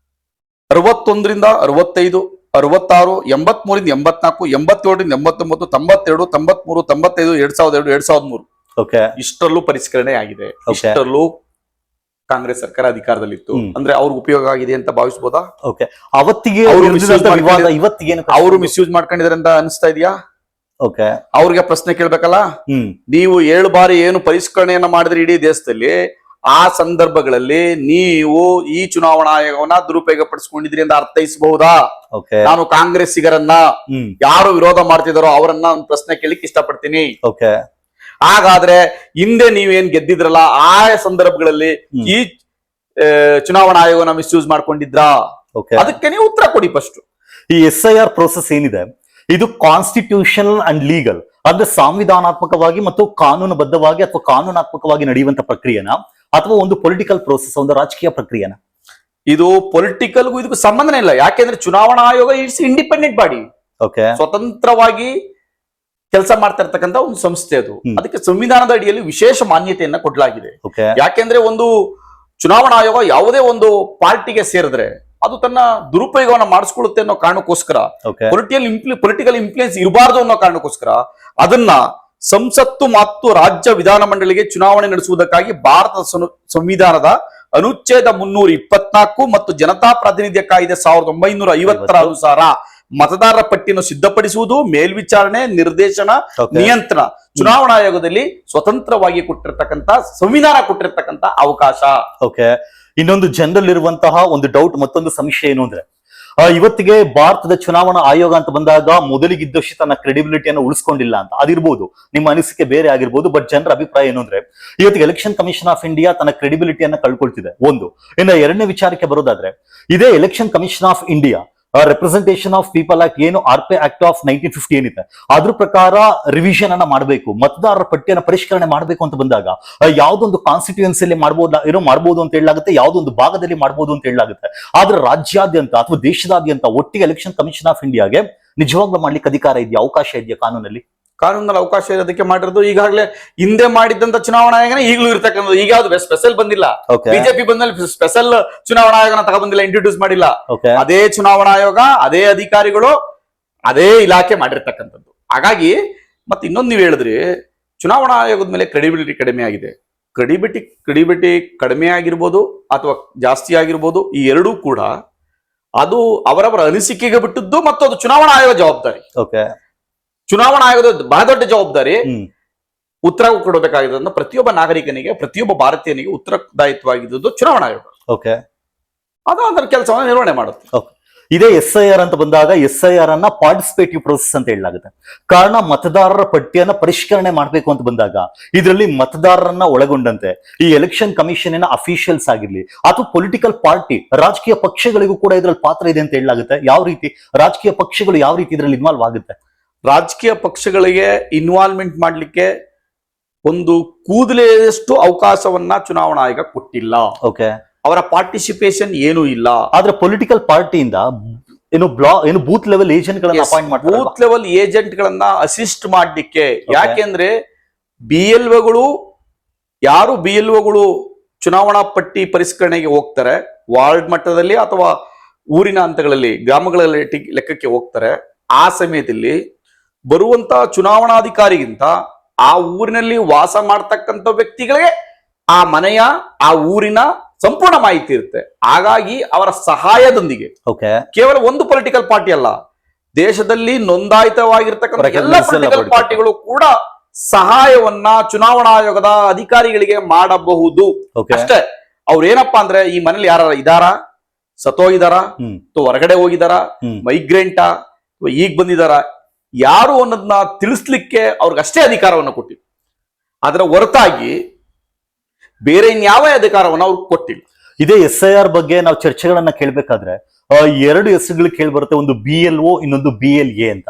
B: 61ರಿಂದ 65, 66, 83ರಿಂದ 84, 87ರಿಂದ 89, 92, 93, 95, 2002, 2003 ಇಷ್ಟರಲ್ಲೂ ಪರಿಷ್ಕರಣೆ ಆಗಿದೆ. ಇಷ್ಟರಲ್ಲೂ ಕಾಂಗ್ರೆಸ್ ಸರ್ಕಾರ ಅಧಿಕಾರದಲ್ಲಿತ್ತು. ಅಂದ್ರೆ ಅವ್ರಿಗೆ ಉಪಯೋಗ ಆಗಿದೆ ಅಂತ ಭಾವಿಸಬಹುದಾ?
A: ಅವತ್ತಿಗೆ
B: ಅವರು ಮಿಸ್ಯೂಸ್ ಮಾಡ್ಕೊಂಡಿದ್ದಾರೆ ಅಂತ ಅನಿಸ್ತಾ ಇದೆಯಾ? ಅವ್ರಿಗೆ ಪ್ರಶ್ನೆ ಕೇಳ್ಬೇಕಲ್ಲ. ನೀವು 7 ಬಾರಿ ಏನು ಪರಿಷ್ಕರಣೆಯನ್ನ ಮಾಡಿದ್ರಿ ಇಡೀ ದೇಶದಲ್ಲಿ, ಆ ಸಂದರ್ಭಗಳಲ್ಲಿ ನೀವು ಈ ಚುನಾವಣಾ ಆಯೋಗವನ್ನ ದುರುಪಯೋಗ ಪಡಿಸ್ಕೊಂಡಿದ್ರಿ ಅಂತ ಅರ್ಥೈಸಬಹುದಾ? ನಾನು ಕಾಂಗ್ರೆಸ್ಸಿಗರನ್ನ ಯಾರು ವಿರೋಧ ಮಾಡ್ತಿದಾರೋ ಅವರನ್ನ ಒಂದು ಪ್ರಶ್ನೆ ಕೇಳಿಕ್ ಇಷ್ಟಪಡ್ತೀನಿ. ಹಾಗಾದ್ರೆ ಹಿಂದೆ ನೀವೇನ್ ಗೆದ್ದಿದ್ರಲ್ಲ ಆ ಸಂದರ್ಭಗಳಲ್ಲಿ ಈ ಚುನಾವಣಾ ಆಯೋಗನ ಮಿಸ್ಯೂಸ್ ಮಾಡ್ಕೊಂಡಿದ್ರಾ? ಅದಕ್ಕೆ ನೀವು ಉತ್ತರ ಕೊಡಿ ಫಸ್ಟ್.
A: ಈ SIR ಪ್ರೋಸೆಸ್ ಏನಿದೆ ಇದು ಕಾನ್ಸ್ಟಿಟ್ಯೂಷನಲ್ ಅಂಡ್ ಲೀಗಲ್ ಅಂದ್ರೆ ಸಂವಿಧಾನಾತ್ಮಕವಾಗಿ ಮತ್ತು ಕಾನೂನುಬದ್ಧವಾಗಿ ಅಥವಾ ಕಾನೂನಾತ್ಮಕವಾಗಿ ನಡೆಯುವಂತ ಪ್ರಕ್ರಿಯೆನ ಅಥವಾ ಒಂದು ಪೊಲಿಟಿಕಲ್ ಪ್ರೋಸೆಸ್, ಒಂದು ರಾಜಕೀಯ ಪ್ರಕ್ರಿಯೆನ?
B: ಇದು ಪೊಲಿಟಿಕಲ್ಗೂ ಇದಕ್ಕೂ ಸಂಬಂಧನೇ ಇಲ್ಲ. ಯಾಕೆಂದ್ರೆ ಚುನಾವಣಾ ಆಯೋಗ ಇಟ್ಸ್ ಇಂಡಿಪೆಂಡೆಂಟ್ ಬಾಡಿ, ಸ್ವತಂತ್ರವಾಗಿ ಕೆಲಸ ಮಾಡ್ತಾ ಇರ್ತಕ್ಕಂಥ ಒಂದು ಸಂಸ್ಥೆ ಅದು. ಅದಕ್ಕೆ ಸಂವಿಧಾನದ ಅಡಿಯಲ್ಲಿ ವಿಶೇಷ ಮಾನ್ಯತೆಯನ್ನ ಕೊಡಲಾಗಿದೆ. ಯಾಕೆಂದ್ರೆ ಒಂದು ಚುನಾವಣಾ ಆಯೋಗ ಯಾವುದೇ ಒಂದು ಪಾರ್ಟಿಗೆ ಸೇರಿದ್ರೆ ಅದು ತನ್ನ ದುರುಪಯೋಗವನ್ನ ಮಾಡಿಸ್ಕೊಳ್ಳುತ್ತೆ ಅನ್ನೋ ಕಾರಣಕ್ಕೋಸ್ಕರ, ಪೊಲಿಟಿಕಲ್ ಇನ್ಫ್ಲೂಯೆನ್ಸ್ ಇರಬಾರ್ದು ಅನ್ನೋ ಕಾರಣಕ್ಕೋಸ್ಕರ ಅದನ್ನ ಸಂಸತ್ತು ಮತ್ತು ರಾಜ್ಯ ವಿಧಾನ ಮಂಡಳಿಗೆ ಚುನಾವಣೆ ನಡೆಸುವುದಕ್ಕಾಗಿ ಭಾರತ ಸಂವಿಧಾನದ ಅನುಚ್ಛೇದ 324 ಮತ್ತು ಜನತಾ ಪ್ರಾತಿನಿಧ್ಯ ಕಾಯ್ದೆ 1950 ಅನುಸಾರ ಮತದಾರರ ಪಟ್ಟಿಯನ್ನು ಸಿದ್ಧಪಡಿಸುವುದು, ಮೇಲ್ವಿಚಾರಣೆ, ನಿರ್ದೇಶನ, ನಿಯಂತ್ರಣ ಚುನಾವಣಾ ಆಯೋಗದಲ್ಲಿ ಸ್ವತಂತ್ರವಾಗಿ ಕೊಟ್ಟಿರ್ತಕ್ಕಂಥ ಸಂವಿಧಾನ ಕೊಟ್ಟಿರ್ತಕ್ಕಂಥ ಅವಕಾಶ.
A: ಇನ್ನೊಂದು ಜನರಲ್ ಇರುವಂತಹ ಒಂದು ಡೌಟ್, ಮತ್ತೊಂದು ಸಂಶಯ ಏನು ಅಂದ್ರೆ ಇವತ್ತಿಗೆ ಭಾರತದ ಚುನಾವಣಾ ಆಯೋಗ ಅಂತ ಬಂದಾಗ ಮೊದಲಿಗಿದ್ದಷ್ಟು ತನ್ನ ಕ್ರೆಡಿಬಿಲಿಟಿಯನ್ನು ಉಳಿಸ್ಕೊಂಡಿಲ್ಲ ಅಂತ. ಅದಿರ್ಬೋದು, ನಿಮ್ಮ ಅನಿಸಿಕೆ ಬೇರೆ ಆಗಿರ್ಬೋದು, ಬಟ್ ಜನರ ಅಭಿಪ್ರಾಯ ಏನು ಅಂದ್ರೆ ಇವತ್ತಿಗೆ ಎಲೆಕ್ಷನ್ ಕಮಿಷನ್ ಆಫ್ ಇಂಡಿಯಾ ತನ್ನ ಕ್ರೆಡಿಬಿಲಿಟಿಯನ್ನ ಕಳ್ಕೊಳ್ತಿದೆ ಒಂದು. ಇನ್ನು ಎರಡನೇ ವಿಚಾರಕ್ಕೆ ಬರೋದಾದ್ರೆ ಇದೇ election commission of India representation of people act ಏನು RP ಆಕ್ಟ್ ಆಫ್ 1950 ಏನಿದೆ ಅದ್ರ ಪ್ರಕಾರ ರಿವಿಷನ್ ಅನ್ನ ಮಾಡಬೇಕು, ಮತದಾರರ ಪಟ್ಟಿಯನ್ನು ಪರಿಷ್ಕರಣೆ ಮಾಡಬೇಕು ಅಂತ ಬಂದಾಗ ಯಾವ್ದೊಂದು ಕಾನ್ಸ್ಟಿಟ್ಯೂಯನ್ಸಿಯಲ್ಲಿ ಮಾಡಬಹುದು ಅಂತ ಹೇಳಲಾಗುತ್ತೆ, ಯಾವ್ದೊಂದು ಭಾಗದಲ್ಲಿ ಮಾಡಬಹುದು ಅಂತ ಹೇಳಲಾಗುತ್ತೆ. ಆದ್ರೆ ರಾಜ್ಯಾದ್ಯಂತ ಅಥವಾ ದೇಶದಾದ್ಯಂತ ಒಟ್ಟಿಗೆ ಎಲೆಕ್ಷನ್ ಕಮಿಷನ್ ಆಫ್ ಇಂಡಿಯಾಗೆ ನಿಜವಾಗ್ಲೂ ಮಾಡ್ಲಿಕ್ಕೆ ಅಧಿಕಾರ ಇದೆಯಾ, ಅವಕಾಶ ಇದೆಯಾ ಕಾನೂನಲ್ಲಿ?
B: ಕಾನೂನಲ್ಲಿ ಅವಕಾಶ ಇರೋದಕ್ಕೆ ಮಾಡಿರೋದು. ಈಗಾಗಲೇ ಹಿಂದೆ ಮಾಡಿದ್ದಂತ ಚುನಾವಣಾ ಆಯೋಗನೇ ಈಗಲೂ ಇರ್ತಕ್ಕಂಥದ್ದು. ಈಗ ಯಾವ್ದು ಸ್ಪೆಷಲ್ ಬಂದಿಲ್ಲ. ಬಿಜೆಪಿ ಬಂದಲ್ಲಿ ಸ್ಪೆಷಲ್ ಚುನಾವಣಾ ಆಯೋಗನ ತಗೊಂಡ್ಬಂದಿಲ್ಲ, ಇಂಟ್ರೊಡ್ಯೂಸ್ ಮಾಡಿಲ್ಲ. ಅದೇ ಚುನಾವಣಾ ಆಯೋಗ, ಅದೇ ಅಧಿಕಾರಿಗಳು, ಅದೇ ಇಲಾಖೆ ಮಾಡಿರ್ತಕ್ಕಂಥದ್ದು. ಹಾಗಾಗಿ ಮತ್ತೆ ಇನ್ನೊಂದು ನೀವು ಹೇಳಿದ್ರಿ, ಚುನಾವಣಾ ಆಯೋಗದ ಮೇಲೆ ಕ್ರೆಡಿಬಿಲಿಟಿ ಕಡಿಮೆ ಆಗಿದೆ. ಕ್ರೆಡಿಬಿಲಿಟಿ ಕಡಿಮೆ ಆಗಿರ್ಬೋದು ಅಥವಾ ಜಾಸ್ತಿ ಆಗಿರ್ಬೋದು, ಈ ಎರಡೂ ಕೂಡ ಅದು ಅವರವರ ಅನಿಸಿಕೆಗೆ ಬಿಟ್ಟದ್ದು ಮತ್ತು ಅದು ಚುನಾವಣಾ ಆಯೋಗ ಜವಾಬ್ದಾರಿ. ಚುನಾವಣಾ ಆಯೋಗದ ಬಹಳ ದೊಡ್ಡ ಜವಾಬ್ದಾರಿ ಉತ್ತರ ಕೊಡಬೇಕಾಗಿರೋದ್ರಿಂದ ಪ್ರತಿಯೊಬ್ಬ ನಾಗರಿಕನಿಗೆ, ಪ್ರತಿಯೊಬ್ಬ ಭಾರತೀಯನಿಗೆ ಉತ್ತರದಾಯಿತ್ವವಾಗಿದ್ದು ಚುನಾವಣಾ ಆಯೋಗ. ಅದು ಅದರ ಕೆಲಸವನ್ನು ನಿರ್ವಹಣೆ ಮಾಡುತ್ತೆ.
A: ಇದೇ SIR ಅಂತ ಬಂದಾಗ SIR ಅನ್ನ ಪಾರ್ಟಿಸಿಪೇಟಿವ್ ಪ್ರೋಸೆಸ್ ಅಂತ ಹೇಳಲಾಗುತ್ತೆ. ಕಾರಣ ಮತದಾರರ ಪಟ್ಟಿಯನ್ನ ಪರಿಷ್ಕರಣೆ ಮಾಡಬೇಕು ಅಂತ ಬಂದಾಗ ಇದರಲ್ಲಿ ಮತದಾರರನ್ನ ಒಳಗೊಂಡಂತೆ ಈ ಎಲೆಕ್ಷನ್ ಕಮಿಷನ್ ಅಫಿಷಿಯಲ್ಸ್ ಆಗಿರ್ಲಿ ಅಥವಾ ಪೊಲಿಟಿಕಲ್ ಪಾರ್ಟಿ, ರಾಜಕೀಯ ಪಕ್ಷಗಳಿಗೂ ಕೂಡ ಇದರಲ್ಲಿ ಪಾತ್ರ ಇದೆ ಅಂತ ಹೇಳಲಾಗುತ್ತೆ. ಯಾವ ರೀತಿ ರಾಜಕೀಯ ಪಕ್ಷಗಳು ಯಾವ ರೀತಿ ಇದರಲ್ಲಿ ಇನ್ವಾಲ್ವ್ ಆಗುತ್ತೆ?
B: ರಾಜಕೀಯ ಪಕ್ಷಗಳಿಗೆ ಇನ್ವಾಲ್ವ್ಮೆಂಟ್ ಮಾಡಲಿಕ್ಕೆ ಒಂದು ಕೂದಲೆಯಷ್ಟು ಅವಕಾಶವನ್ನ ಚುನಾವಣಾ ಆಯೋಗ ಕೊಟ್ಟಿಲ್ಲ. ಅವರ ಪಾರ್ಟಿಸಿಪೇಷನ್ ಏನೂ ಇಲ್ಲ.
A: ಆದ್ರೆ ಪೊಲಿಟಿಕಲ್ ಪಾರ್ಟಿಯಿಂದ ಏನು ಬೂತ್ ಲೆವೆಲ್ ಏಜೆಂಟ್ ಗಳನ್ನ ಅಪಾಯಿಂಟ್ ಮಾಡ್ತಾರೆ.
B: ಬೂತ್ ಲೆವೆಲ್ ಏಜೆಂಟ್ ಗಳನ್ನ ಅಸಿಸ್ಟ್ ಮಾಡ್ಲಿಕ್ಕೆ. ಯಾಕೆಂದ್ರೆ BLOಗಳು ಚುನಾವಣಾ ಪಟ್ಟಿ ಪರಿಷ್ಕರಣೆಗೆ ಹೋಗ್ತಾರೆ, ವಾರ್ಡ್ ಮಟ್ಟದಲ್ಲಿ ಅಥವಾ ಊರಿನ ಹಂತಗಳಲ್ಲಿ ಗ್ರಾಮಗಳಲ್ಲಿ ಲೆಕ್ಕಕ್ಕೆ ಹೋಗ್ತಾರೆ. ಆ ಸಮಯದಲ್ಲಿ ಬರುವಂತ ಚುನಾವಣಾಧಿಕಾರಿಗಿಂತ ಆ ಊರಿನಲ್ಲಿ ವಾಸ ಮಾಡ್ತಕ್ಕಂಥ ವ್ಯಕ್ತಿಗಳಿಗೆ ಆ ಮನೆಯ ಆ ಊರಿನ ಸಂಪೂರ್ಣ ಮಾಹಿತಿ ಇರುತ್ತೆ. ಹಾಗಾಗಿ ಅವರ ಸಹಾಯದೊಂದಿಗೆ ಕೇವಲ ಒಂದು ಪೊಲಿಟಿಕಲ್ ಪಾರ್ಟಿ ಅಲ್ಲ, ದೇಶದಲ್ಲಿ ನೋಂದಾಯಿತವಾಗಿರ್ತಕ್ಕಂಥ ಎಲ್ಲ ಪೊಲಿಟಿಕಲ್ ಪಾರ್ಟಿಗಳು ಕೂಡ ಸಹಾಯವನ್ನ ಚುನಾವಣಾ ಆಯೋಗದ ಅಧಿಕಾರಿಗಳಿಗೆ ಮಾಡಬಹುದು. ಅಷ್ಟೇ. ಅವ್ರ ಏನಪ್ಪಾ ಅಂದ್ರೆ ಈ ಮನೇಲಿ ಯಾರ ಇದಾರ, ಸತ್ತೋಗಿದಾರ, ಹೊರಗಡೆ ಹೋಗಿದಾರ, ಮೈಗ್ರೆಂಟಾ, ಈಗ ಬಂದಿದಾರ, ಯಾರು ಅನ್ನೋದನ್ನ ತಿಳಿಸ್ಲಿಕ್ಕೆ ಅವ್ರಿಗಷ್ಟೇ ಅಧಿಕಾರವನ್ನು ಕೊಟ್ಟಿದ್ರು. ಅದರ ಹೊರತಾಗಿ ಬೇರೆ ಇನ್ಯಾವ ಅಧಿಕಾರವನ್ನು ಅವ್ರಿಗೆ ಕೊಟ್ಟಿಲ್ಲ.
A: ಇದೇ SIR ಬಗ್ಗೆ ನಾವು ಚರ್ಚೆಗಳನ್ನ ಕೇಳ್ಬೇಕಾದ್ರೆ ಎರಡು ಹೆಸರುಗಳು ಕೇಳಿ ಬರುತ್ತೆ. ಒಂದು BLO, ಇನ್ನೊಂದು BLA ಅಂತ.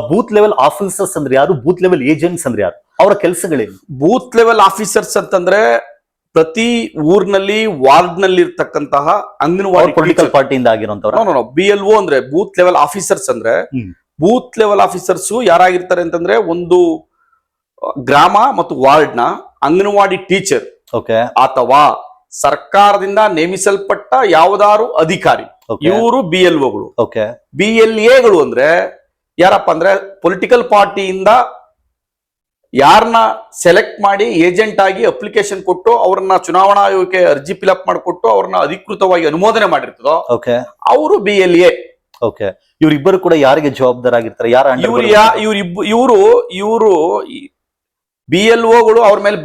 A: ಬೂತ್ ಲೆವೆಲ್ ಆಫೀಸರ್ಸ್ ಅಂದ್ರೆ ಯಾರು, ಬೂತ್ ಲೆವೆಲ್ ಏಜೆಂಟ್ಸ್ ಅಂದ್ರೆ ಯಾರು, ಅವರ ಕೆಲಸಗಳೇನು?
B: ಬೂತ್ ಲೆವೆಲ್ ಆಫೀಸರ್ಸ್ ಅಂತಂದ್ರೆ ಪ್ರತಿ ಊರಿನಲ್ಲಿ ವಾರ್ಡ್ ನಲ್ಲಿ ಇರ್ತಕ್ಕಂತಹ ಅಂಗನವಾಡಿ
A: ಪೊಲಿಟಿಕಲ್ ಪಾರ್ಟಿಯಿಂದ ಆಗಿರುವಂತವ್ರು.
B: BLO ಅಂದ್ರೆ ಬೂತ್ ಲೆವೆಲ್ ಆಫೀಸರ್ಸ್ ಅಂದ್ರೆ ಬೂತ್ ಲೆವೆಲ್ ಆಫೀಸರ್ಸ್ ಯಾರಾಗಿರ್ತಾರೆ ಅಂತಂದ್ರೆ ಒಂದು ಗ್ರಾಮ ಮತ್ತು ವಾರ್ಡ್ ನ ಅಂಗನವಾಡಿ ಟೀಚರ್ ಅಥವಾ ಸರ್ಕಾರದಿಂದ ನೇಮಿಸಲ್ಪಟ್ಟ ಯಾವುದಾರು ಅಧಿಕಾರಿ, ಇವರು BLOಗಳು. BLAಗಳು ಅಂದ್ರೆ ಯಾರಪ್ಪ ಅಂದ್ರೆ ಪೊಲಿಟಿಕಲ್ ಪಾರ್ಟಿಯಿಂದ ಯಾರನ್ನ ಸೆಲೆಕ್ಟ್ ಮಾಡಿ ಏಜೆಂಟ್ ಆಗಿ ಅಪ್ಲಿಕೇಶನ್ ಕೊಟ್ಟು ಅವ್ರನ್ನ ಚುನಾವಣಾ ಆಯೋಗಕ್ಕೆ ಅರ್ಜಿ ಫಿಲಪ್ ಮಾಡಿಕೊಟ್ಟು ಅವ್ರನ್ನ ಅಧಿಕೃತವಾಗಿ ಅನುಮೋದನೆ ಮಾಡಿರ್ತದೋ ಅವರು BLA.
A: ಇವರಿಬ್ಬರು ಕೂಡ ಯಾರಿಗೆ ಜವಾಬ್ದಾರಾಗಿರ್ತಾರೆ?
B: ಇವರು BLOಗಳು ಅವ್ರ ಮೇಲೆ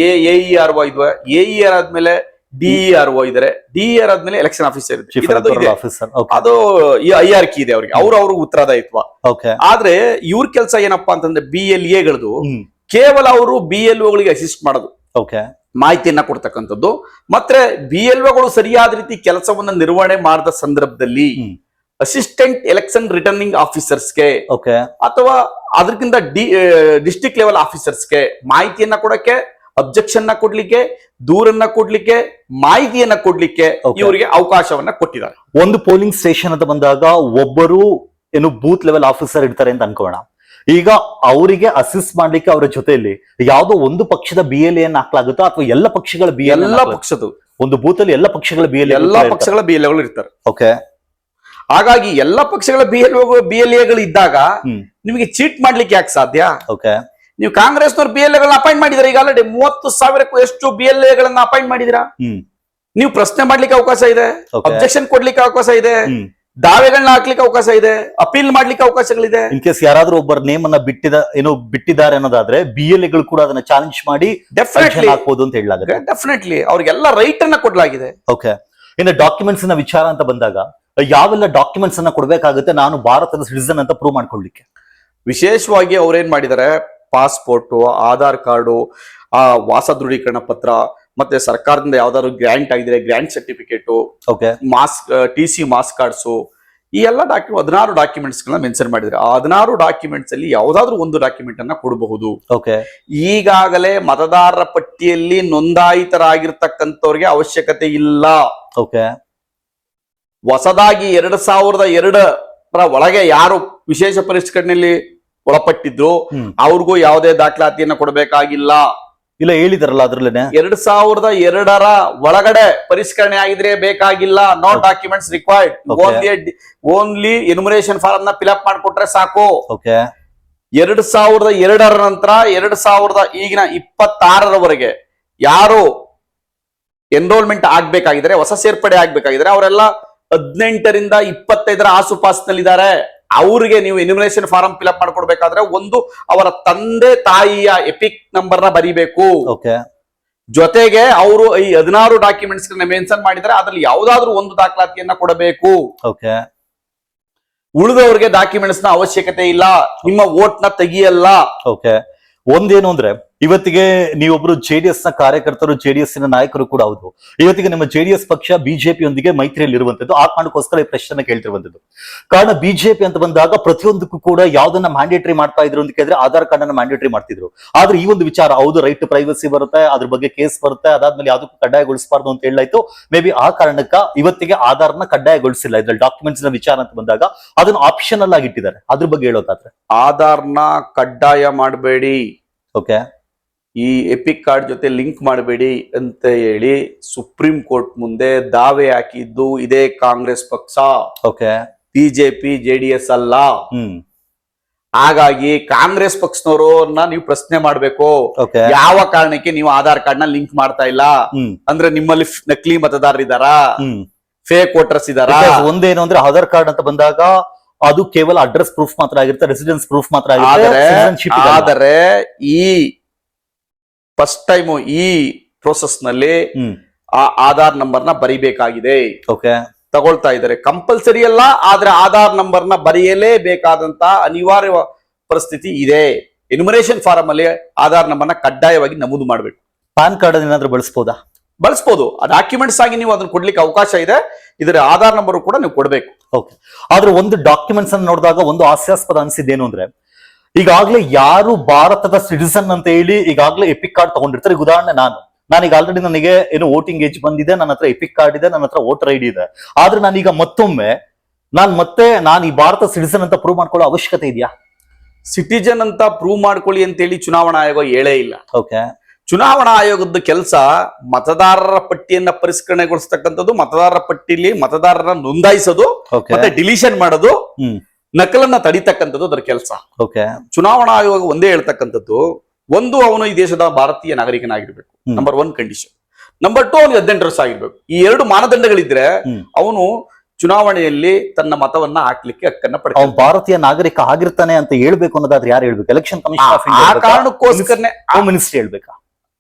B: AERO ಇದ್ವೆ. AER ಆದ್ಮೇಲೆ DERO ಇದಾರೆ. DER ಆದ್ಮೇಲೆ ಎಲೆಕ್ಷನ್ ಆಫೀಸರ್ ಇದೆ. ಅದು IRK ಇದೆ ಅವ್ರಿಗೆ, ಅವ್ರಿಗೆ ಉತ್ತರದಾಯಿತ್ವ. ಆದ್ರೆ ಇವ್ರ ಕೆಲಸ ಏನಪ್ಪಾ ಅಂತಂದ್ರೆ BLAಗಳದು ಕೇವಲ ಅವರು BLOಗಳಿಗೆ ಅಸಿಸ್ಟ್ ಮಾಡೋದು, ಮಾಹಿತಿಯನ್ನ ಕೊಡ್ತಕ್ಕಂಥದ್ದು. ಮತ್ತೆ BLOಗಳು ಸರಿಯಾದ ರೀತಿ ಕೆಲಸವನ್ನ ನಿರ್ವಹಣೆ ಮಾಡಿದ ಸಂದರ್ಭದಲ್ಲಿ ಅಸಿಸ್ಟೆಂಟ್ ಎಲೆಕ್ಷನ್ ರಿಟರ್ನಿಂಗ್ ಆಫೀಸರ್ಸ್ಗೆ ಅಥವಾ ಅದಕ್ಕಿಂತ ಡಿಸ್ಟ್ರಿಕ್ಟ್ ಲೆವೆಲ್ ಆಫೀಸರ್ಸ್ಗೆ ಮಾಹಿತಿಯನ್ನ ಕೊಡಕ್ಕೆ, ಅಬ್ಜೆಕ್ಷನ್ ನ ಕೊಡ್ಲಿಕ್ಕೆ, ದೂರನ್ನ ಕೊಡ್ಲಿಕ್ಕೆ, ಮಾಹಿತಿಯನ್ನ ಕೊಡ್ಲಿಕ್ಕೆ ಇವರಿಗೆ ಅವಕಾಶವನ್ನ ಕೊಟ್ಟಿದ್ದಾರೆ.
A: ಒಂದು ಪೋಲಿಂಗ್ ಸ್ಟೇಷನ್ ಅಂತ ಬಂದಾಗ ಒಬ್ಬರು ಏನು ಬೂತ್ ಲೆವೆಲ್ ಆಫೀಸರ್ ಇರ್ತಾರೆ ಅಂತ ಅನ್ಕೋಣ. ಈಗ ಅವರಿಗೆ ಅಸಿಸ್ಟ್ ಮಾಡ್ಲಿಕ್ಕೆ ಅವರ ಜೊತೆಯಲ್ಲಿ ಯಾವುದೋ ಒಂದು ಪಕ್ಷದ BLA ಹಾಕ್ಲಾಗುತ್ತೋ ಅಥವಾ ಎಲ್ಲ ಪಕ್ಷಗಳ
B: ಎಲ್ಲ ಪಕ್ಷದ
A: ಒಂದು ಬೂತ್ ಅಲ್ಲಿ ಎಲ್ಲ ಪಕ್ಷಗಳ
B: BLAಗಳು ಇರ್ತಾರೆ. ಹಾಗಾಗಿ ಎಲ್ಲ ಪಕ್ಷಗಳ BLAಗಳು ಇದ್ದಾಗ ನಿಮಗೆ ಚೀಟ್ ಮಾಡ್ಲಿಕ್ಕೆ ಯಾಕೆ ಸಾಧ್ಯ? ನೀವು ಕಾಂಗ್ರೆಸ್ನವ್ರು BLAಗಳನ್ನ ಅಪಾಯಿಂಟ್ ಮಾಡಿದಿರ. ಈಗ ಆಲ್ರೆಡಿ 30,000ಕ್ಕೂ ಎಷ್ಟು BLAಗಳನ್ನ ಅಪಾಯಿಂಟ್ ಮಾಡಿದಿರಾ. ನೀವು ಪ್ರಶ್ನೆ ಮಾಡ್ಲಿಕ್ಕೆ ಅವಕಾಶ ಇದೆ, ಅಬ್ಜೆಕ್ಷನ್ ಕೊಡ್ಲಿಕ್ಕೆ ಅವಕಾಶ ಇದೆ, ದಾವೆಗಳನ್ನ ಹಾಕ್ಲಿಕ್ಕೆ ಅವಕಾಶ ಇದೆ, ಅಪೀಲ್ ಮಾಡ್ಲಿಕ್ಕೆ ಅವಕಾಶಗಳಿದೆ.
A: ಇನ್ ಕೇಸ್ ಯಾರಾದ್ರೂ ಒಬ್ಬರ ನೇಮ್ ಅನ್ನ ಬಿಟ್ಟಿದ್ದಾರೆ ಅನ್ನೋದಾದ್ರೆ BLAಗಳು ಕೂಡ ಅದನ್ನ ಚಾಲೆಂಜ್ ಮಾಡಿ ಡೆಫಿನೆಟ್ಲಿ ಹಾಕ್ಬೋದು ಅಂತ ಹೇಳಲಾಗುತ್ತೆ.
B: ಡೆಫಿನೆಟ್ಲಿ ಅವ್ರಿಗೆಲ್ಲ ರೈಟ್ ಅನ್ನ ಕೊಡ್ಲಾಗಿದೆ.
A: ಇನ್ನು ಡಾಕ್ಯುಮೆಂಟ್ಸ್ ನ ವಿಚಾರ ಅಂತ ಬಂದಾಗ ಯಾವೆಲ್ಲ ಡಾಕ್ಯುಮೆಂಟ್ಸ್ ಅನ್ನ ಕೊಡ್ಬೇಕಾಗುತ್ತೆ ನಾನು ಭಾರತದ ಸಿಟಿಸನ್ ಅಂತ ಪ್ರೂವ್ ಮಾಡ್ಕೊಳ್ಳಿಕ್ಕೆ?
B: ವಿಶೇಷವಾಗಿ ಅವ್ರೇನ್ ಮಾಡಿದ್ದಾರೆ, ಪಾಸ್ಪೋರ್ಟ್, ಆಧಾರ್ ಕಾರ್ಡು, ವಾಸ ದೃಢೀಕರಣ ಪತ್ರ, ಮತ್ತೆ ಸರ್ಕಾರದಿಂದ ಯಾವ್ದಾದ್ರು ಗ್ರಾಂಟ್ ಆಗಿದ್ರೆ grant certificate, TC marks cards, ಈ ಎಲ್ಲ 16 ಡಾಕ್ಯುಮೆಂಟ್ಸ್ ಗಳನ್ನ ಮೆನ್ಷನ್ ಮಾಡಿದ್ರೆ ಆ 16 ಡಾಕ್ಯುಮೆಂಟ್ಸ್ ಅಲ್ಲಿ ಯಾವ್ದಾದ್ರು ಒಂದು ಡಾಕ್ಯುಮೆಂಟ್ ಅನ್ನ ಕೊಡಬಹುದು. ಈಗಾಗಲೇ ಮತದಾರರ ಪಟ್ಟಿಯಲ್ಲಿ ನೋಂದಾಯಿತರಾಗಿರ್ತಕ್ಕಂಥವ್ರಿಗೆ ಅವಶ್ಯಕತೆ ಇಲ್ಲ. ಹೊಸದಾಗಿ 2002ರ ಒಳಗೆ ಯಾರು ವಿಶೇಷ ಪರಿಷ್ಕರಣೆಯಲ್ಲಿ ಒಳಪಟ್ಟಿದ್ರು ಅವ್ರಿಗೂ ಯಾವುದೇ ದಾಖಲಾತಿಯನ್ನ ಕೊಡಬೇಕಾಗಿಲ್ಲ.
A: ಇಲ್ಲ ಹೇಳಿದಾರಲ್ಲ ಅದ್ರಲ್ಲೇನೆ
B: 2002ರ ಒಳಗಡೆ ಪರಿಷ್ಕರಣೆ ಆಗಿದ್ರೆ ಬೇಕಾಗಿಲ್ಲ. No documents required, only enumeration form ನ ಫಿಲ್ ಅಪ್ ಮಾಡ್ಕೊಟ್ರೆ ಸಾಕು. 2002ರ ನಂತರ 2000 ಈಗಿನ 26ರವರೆಗೆ ಯಾರು ಎನ್ರೋಲ್ಮೆಂಟ್ ಆಗ್ಬೇಕಾಗಿದ್ರೆ, ಹೊಸ ಸೇರ್ಪಡೆ ಆಗ್ಬೇಕಾಗಿದ್ರೆ ಅವರೆಲ್ಲ 18ರಿಂದ 25ರ ಆಸುಪಾಸಿನಲ್ಲಿದ್ದಾರೆ. ಅವ್ರಿಗೆ ನೀವು ಎನ್ಯುಮರೇಷನ್ ಫಾರಂ ಫಿಲ್ ಅಪ್ ಮಾಡ್ಕೊಡ್ಬೇಕಾದ್ರೆ ಒಂದು ಅವರ ತಂದೆ ತಾಯಿಯ ಎಪಿಕ್ ನಂಬರ್ ನ ಬರೀಬೇಕು. ಜೊತೆಗೆ ಅವರು ಈ 16 ಡಾಕ್ಯುಮೆಂಟ್ಸ್ ಮೆನ್ಷನ್ ಮಾಡಿದರೆ ಅದ್ರಲ್ಲಿ ಯಾವ್ದಾದ್ರು ಒಂದು ದಾಖಲಾತಿಯನ್ನ ಕೊಡಬೇಕು. ಉಳಿದವ್ರಿಗೆ ಡಾಕ್ಯುಮೆಂಟ್ಸ್ ನ ಅವಶ್ಯಕತೆ ಇಲ್ಲ, ನಿಮ್ಮ ವೋಟ್ ನ ತೆಗಿಯಲ್ಲ.
A: ಒಂದೇನು ಅಂದ್ರೆ ಇವತ್ತಿಗೆ ನೀವೊಬ್ರು JDS ನ ಕಾರ್ಯಕರ್ತರು, JDS ನ ನಾಯಕರು ಕೂಡ ಹೌದು. ಇವತ್ತಿಗೆ ನಿಮ್ಮ JDS ಪಕ್ಷ ಬಿಜೆಪಿಯೊಂದಿಗೆ ಮೈತ್ರಿಯಲ್ಲಿ ಇರುವಂತದ್ದು. ಆ ಕಾರಣಕ್ಕೋಸ್ಕರ ಈ ಪ್ರಶ್ನೆ ಕೇಳ್ತಿರುವಂತದ್ದು. ಕಾರಣ ಬಿಜೆಪಿ ಅಂತ ಬಂದಾಗ ಪ್ರತಿಯೊಂದಕ್ಕೂ ಕೂಡ ಯಾವ್ದನ್ನ ಮ್ಯಾಂಡೇಟರಿ ಮಾಡ್ತಾ ಇದ್ರು ಅಂತ ಕೇಳಿದ್ರೆ ಆಧಾರ್ ಕಾರ್ಡ್ ಅನ್ನ ಮ್ಯಾಂಡೇಟರಿ ಮಾಡ್ತಿದ್ರು. ಆದ್ರೆ ಈ ಒಂದು ವಿಚಾರ ಹೌದು, ರೈಟ್ ಟು ಪ್ರೈವಸಿ ಬರುತ್ತೆ, ಅದ್ರ ಬಗ್ಗೆ ಕೇಸ್ ಬರುತ್ತೆ, ಅದಾದ್ಮೇಲೆ ಯಾವ್ದಕ್ಕೂ ಕಡ್ಡಾಯಗೊಳಿಸಬಾರ್ದು ಅಂತ ಹೇಳಾಯ್ತು. ಮೇ ಬಿ ಆ ಕಾರಣಕ್ಕ ಇವತ್ತಿಗೆ ಆಧಾರ್ನ ಕಡ್ಡಾಯಗೊಳಿಸಿಲ್ಲ. ಇದ್ರಲ್ಲಿ ಡಾಕ್ಯುಮೆಂಟ್ಸ್ ನ ವಿಚಾರ ಅಂತ ಬಂದಾಗ ಅದನ್ನ ಆಪ್ಷನಲ್ ಆಗಿ ಇಟ್ಟಿದ್ದಾರೆ. ಅದ್ರ ಬಗ್ಗೆ ಹೇಳೋದಾದ್ರೆ
B: ಆಧಾರ್ನ ಕಡ್ಡಾಯ ಮಾಡಬೇಡಿ. ಈ ಎಪಿಕ್ ಕಾರ್ಡ್ ಜೊತೆ ಲಿಂಕ್ ಮಾಡಬೇಡಿ ಅಂತ ಹೇಳಿ ಸುಪ್ರೀಂ ಕೋರ್ಟ್ ಮುಂದೆ ದಾವೆ ಹಾಕಿದ್ದು ಇದೇ ಕಾಂಗ್ರೆಸ್ ಪಕ್ಷ,
A: ಓಕೆ,
B: ಬಿಜೆಪಿ JDS ಅಲ್ಲ.
A: ಹ್ಮ್,
B: ಹಾಗಾಗಿ ಕಾಂಗ್ರೆಸ್ ಪಕ್ಷದವರನ್ನ ನೀವು ಪ್ರಶ್ನೆ ಮಾಡ್ಬೇಕು,
A: ಓಕೆ,
B: ಯಾವ ಕಾರಣಕ್ಕೆ ನೀವು ಆಧಾರ್ ಕಾರ್ಡ್ ನ ಲಿಂಕ್ ಮಾಡ್ತಾ ಇಲ್ಲ?
A: ಹ್ಮ್,
B: ಅಂದ್ರೆ ನಿಮ್ಮಲ್ಲಿ ನಕಲಿ ಮತದಾರರಿದ್ದಾರಾ,
A: ಹ್ಮ್.
B: ಫೇಕ್ ವೋಟರ್ಸ್ ಇದಾರಾ?
A: Because ಒಂದೇನು ಅಂದ್ರೆ ಆಧಾರ್ ಕಾರ್ಡ್ ಅಂತ ಬಂದಾಗ ಅದು ಕೇವಲ ಅಡ್ರೆಸ್ ಪ್ರೂಫ್ ಮಾತ್ರ ಆಗಿರುತ್ತೆ, ರೆಸಿಡೆನ್ಸ್ ಪ್ರೂಫ್ ಮಾತ್ರ ಆಗಿರುತ್ತೆ, citizenship ಇರಲ್ಲ.
B: ಆದರೆ ಈ ಫಸ್ಟ್ ಟೈಮ್ ಈ ಪ್ರೋಸೆಸ್ ನಲ್ಲಿ
A: ಹ್ಮ್,
B: ಆ ಆಧಾರ್ ನಂಬರ್ ನ ಬರಿಬೇಕಾಗಿದೆ,
A: ಓಕೆ,
B: ತಗೊಳ್ತಾ ಇದ್ದಾರೆ. ಕಂಪಲ್ಸರಿ ಅಲ್ಲ, ಆದ್ರೆ ಆಧಾರ್ ನಂಬರ್ ನ ಬರೆಯಲೇಬೇಕಾದಂತ ಅನಿವಾರ್ಯ ಪರಿಸ್ಥಿತಿ ಇದೆ. ಎನ್ಯುಮರೇಷನ್ ಫಾರಂ ಅಲ್ಲಿ ಆಧಾರ್ ನಂಬರ್ ನ ಕಡ್ಡಾಯವಾಗಿ ನಮೂದು ಮಾಡಬೇಕು.
A: ಪಾನ್ ಕಾರ್ಡ್ ಏನಾದ್ರೂ ಬಳಸಬಹುದಾ?
B: ಬಳಸಬಹುದು, ಆ ಡಾಕ್ಯುಮೆಂಟ್ಸ್ ಆಗಿ ನೀವು ಅದನ್ನ ಕೊಡ್ಲಿಕ್ಕೆ ಅವಕಾಶ ಇದೆ. ಇದರ ಆಧಾರ್ ನಂಬರ್ ಕೂಡ ನೀವು ಕೊಡಬೇಕು.
A: ಓಕೆ. ಆದ್ರೆ ಒಂದು ಡಾಕ್ಯುಮೆಂಟ್ಸ್ ಅನ್ನು ನೋಡಿದಾಗ ಒಂದು ಹಾಸ್ಯಾಸ್ಪದ ಅನ್ಸಿದ್ದೇನು ಅಂದ್ರೆ, ಈಗಾಗಲೇ ಯಾರು ಭಾರತದ ಸಿಟಿಸನ್ ಅಂತ ಹೇಳಿ ಈಗಾಗಲೇ ಎಪಿಕ್ ಕಾರ್ಡ್ ತಗೊಂಡಿರ್ತಾರೆ. ಈಗ ಉದಾಹರಣೆ ನಾನೀಗ ಆಲ್ರೆಡಿ ನನಗೆ ಏನು ವೋಟಿಂಗ್ ಏಜ್ ಬಂದಿದೆ, ನನ್ನ ಹತ್ರ ಎಪಿಕ್ ಕಾರ್ಡ್ ಇದೆ, ನನ್ನ ಹತ್ರ ವೋಟರ್ ID ಇದೆ. ಆದ್ರೆ ನಾನೀಗ ಮತ್ತೊಮ್ಮೆ ನಾನು ಈ ಭಾರತ ಸಿಟಿಸನ್ ಅಂತ ಪ್ರೂವ್ ಮಾಡ್ಕೊಳ್ಳೋ ಅವಶ್ಯಕತೆ ಇದೆಯಾ?
B: ಸಿಟಿಜನ್ ಅಂತ ಪ್ರೂವ್ ಮಾಡ್ಕೊಳ್ಳಿ ಅಂತೇಳಿ ಚುನಾವಣಾ ಆಯೋಗ ಹೇಳೇ ಇಲ್ಲ.
A: ಓಕೆ,
B: ಚುನಾವಣಾ ಆಯೋಗದ ಕೆಲಸ ಮತದಾರರ ಪಟ್ಟಿಯನ್ನ ಪರಿಷ್ಕರಣೆಗೊಳಿಸ್ತಕ್ಕಂಥದ್ದು, ಮತದಾರರ ಪಟ್ಟಿಲಿ ಮತದಾರರ ನೋಂದಾಯಿಸೋದು,
A: ಓಕೆ,
B: ಮತ್ತೆ ಡಿಲೀಷನ್ ಮಾಡೋದು,
A: ಹ್ಮ್,
B: ನಕಲನ್ನ ತಡಿತಕ್ಕಂಥದ್ದು ಅದರ ಕೆಲಸ.
A: ಓಕೆ,
B: ಚುನಾವಣಾ ಆಯೋಗ ಒಂದೇ ಹೇಳ್ತಕ್ಕಂಥದ್ದು, ಒಂದು ಅವನು ಈ ದೇಶದ ಭಾರತೀಯ ನಾಗರಿಕನಾಗಿರ್ಬೇಕು, ನಂಬರ್ 1 ಕಂಡೀಷನ್. ನಂಬರ್ 2 ಅವನು 18 ವರ್ಷ ಆಗಿರ್ಬೇಕು. ಈ 2 ಮಾನದಂಡಗಳಿದ್ರೆ ಅವನು ಚುನಾವಣೆಯಲ್ಲಿ ತನ್ನ ಮತವನ್ನ ಹಾಕ್ಲಿಕ್ಕೆ ಹಕ್ಕನ್ನ
A: ಅವ್ನು
B: ಪಡ್ತಾನೆ.
A: ಭಾರತೀಯ ನಾಗರಿಕ ಆಗಿರ್ತಾನೆ ಅಂತ ಹೇಳ್ಬೇಕು ಅನ್ನೋದಾದ್ರೆ ಯಾರು ಹೇಳ್ಬೇಕು? ಎಲೆಕ್ಷನ್ ಕಮಿಷನ್ ಆಫ್
B: ಆ ಕಾರಣಕ್ಕೋಸ್ಕರನೇ
A: ಹೋಮ್ ಮಿನಿಸ್ಟ್ರಿ ಹೇಳ್ಬೇಕಾ?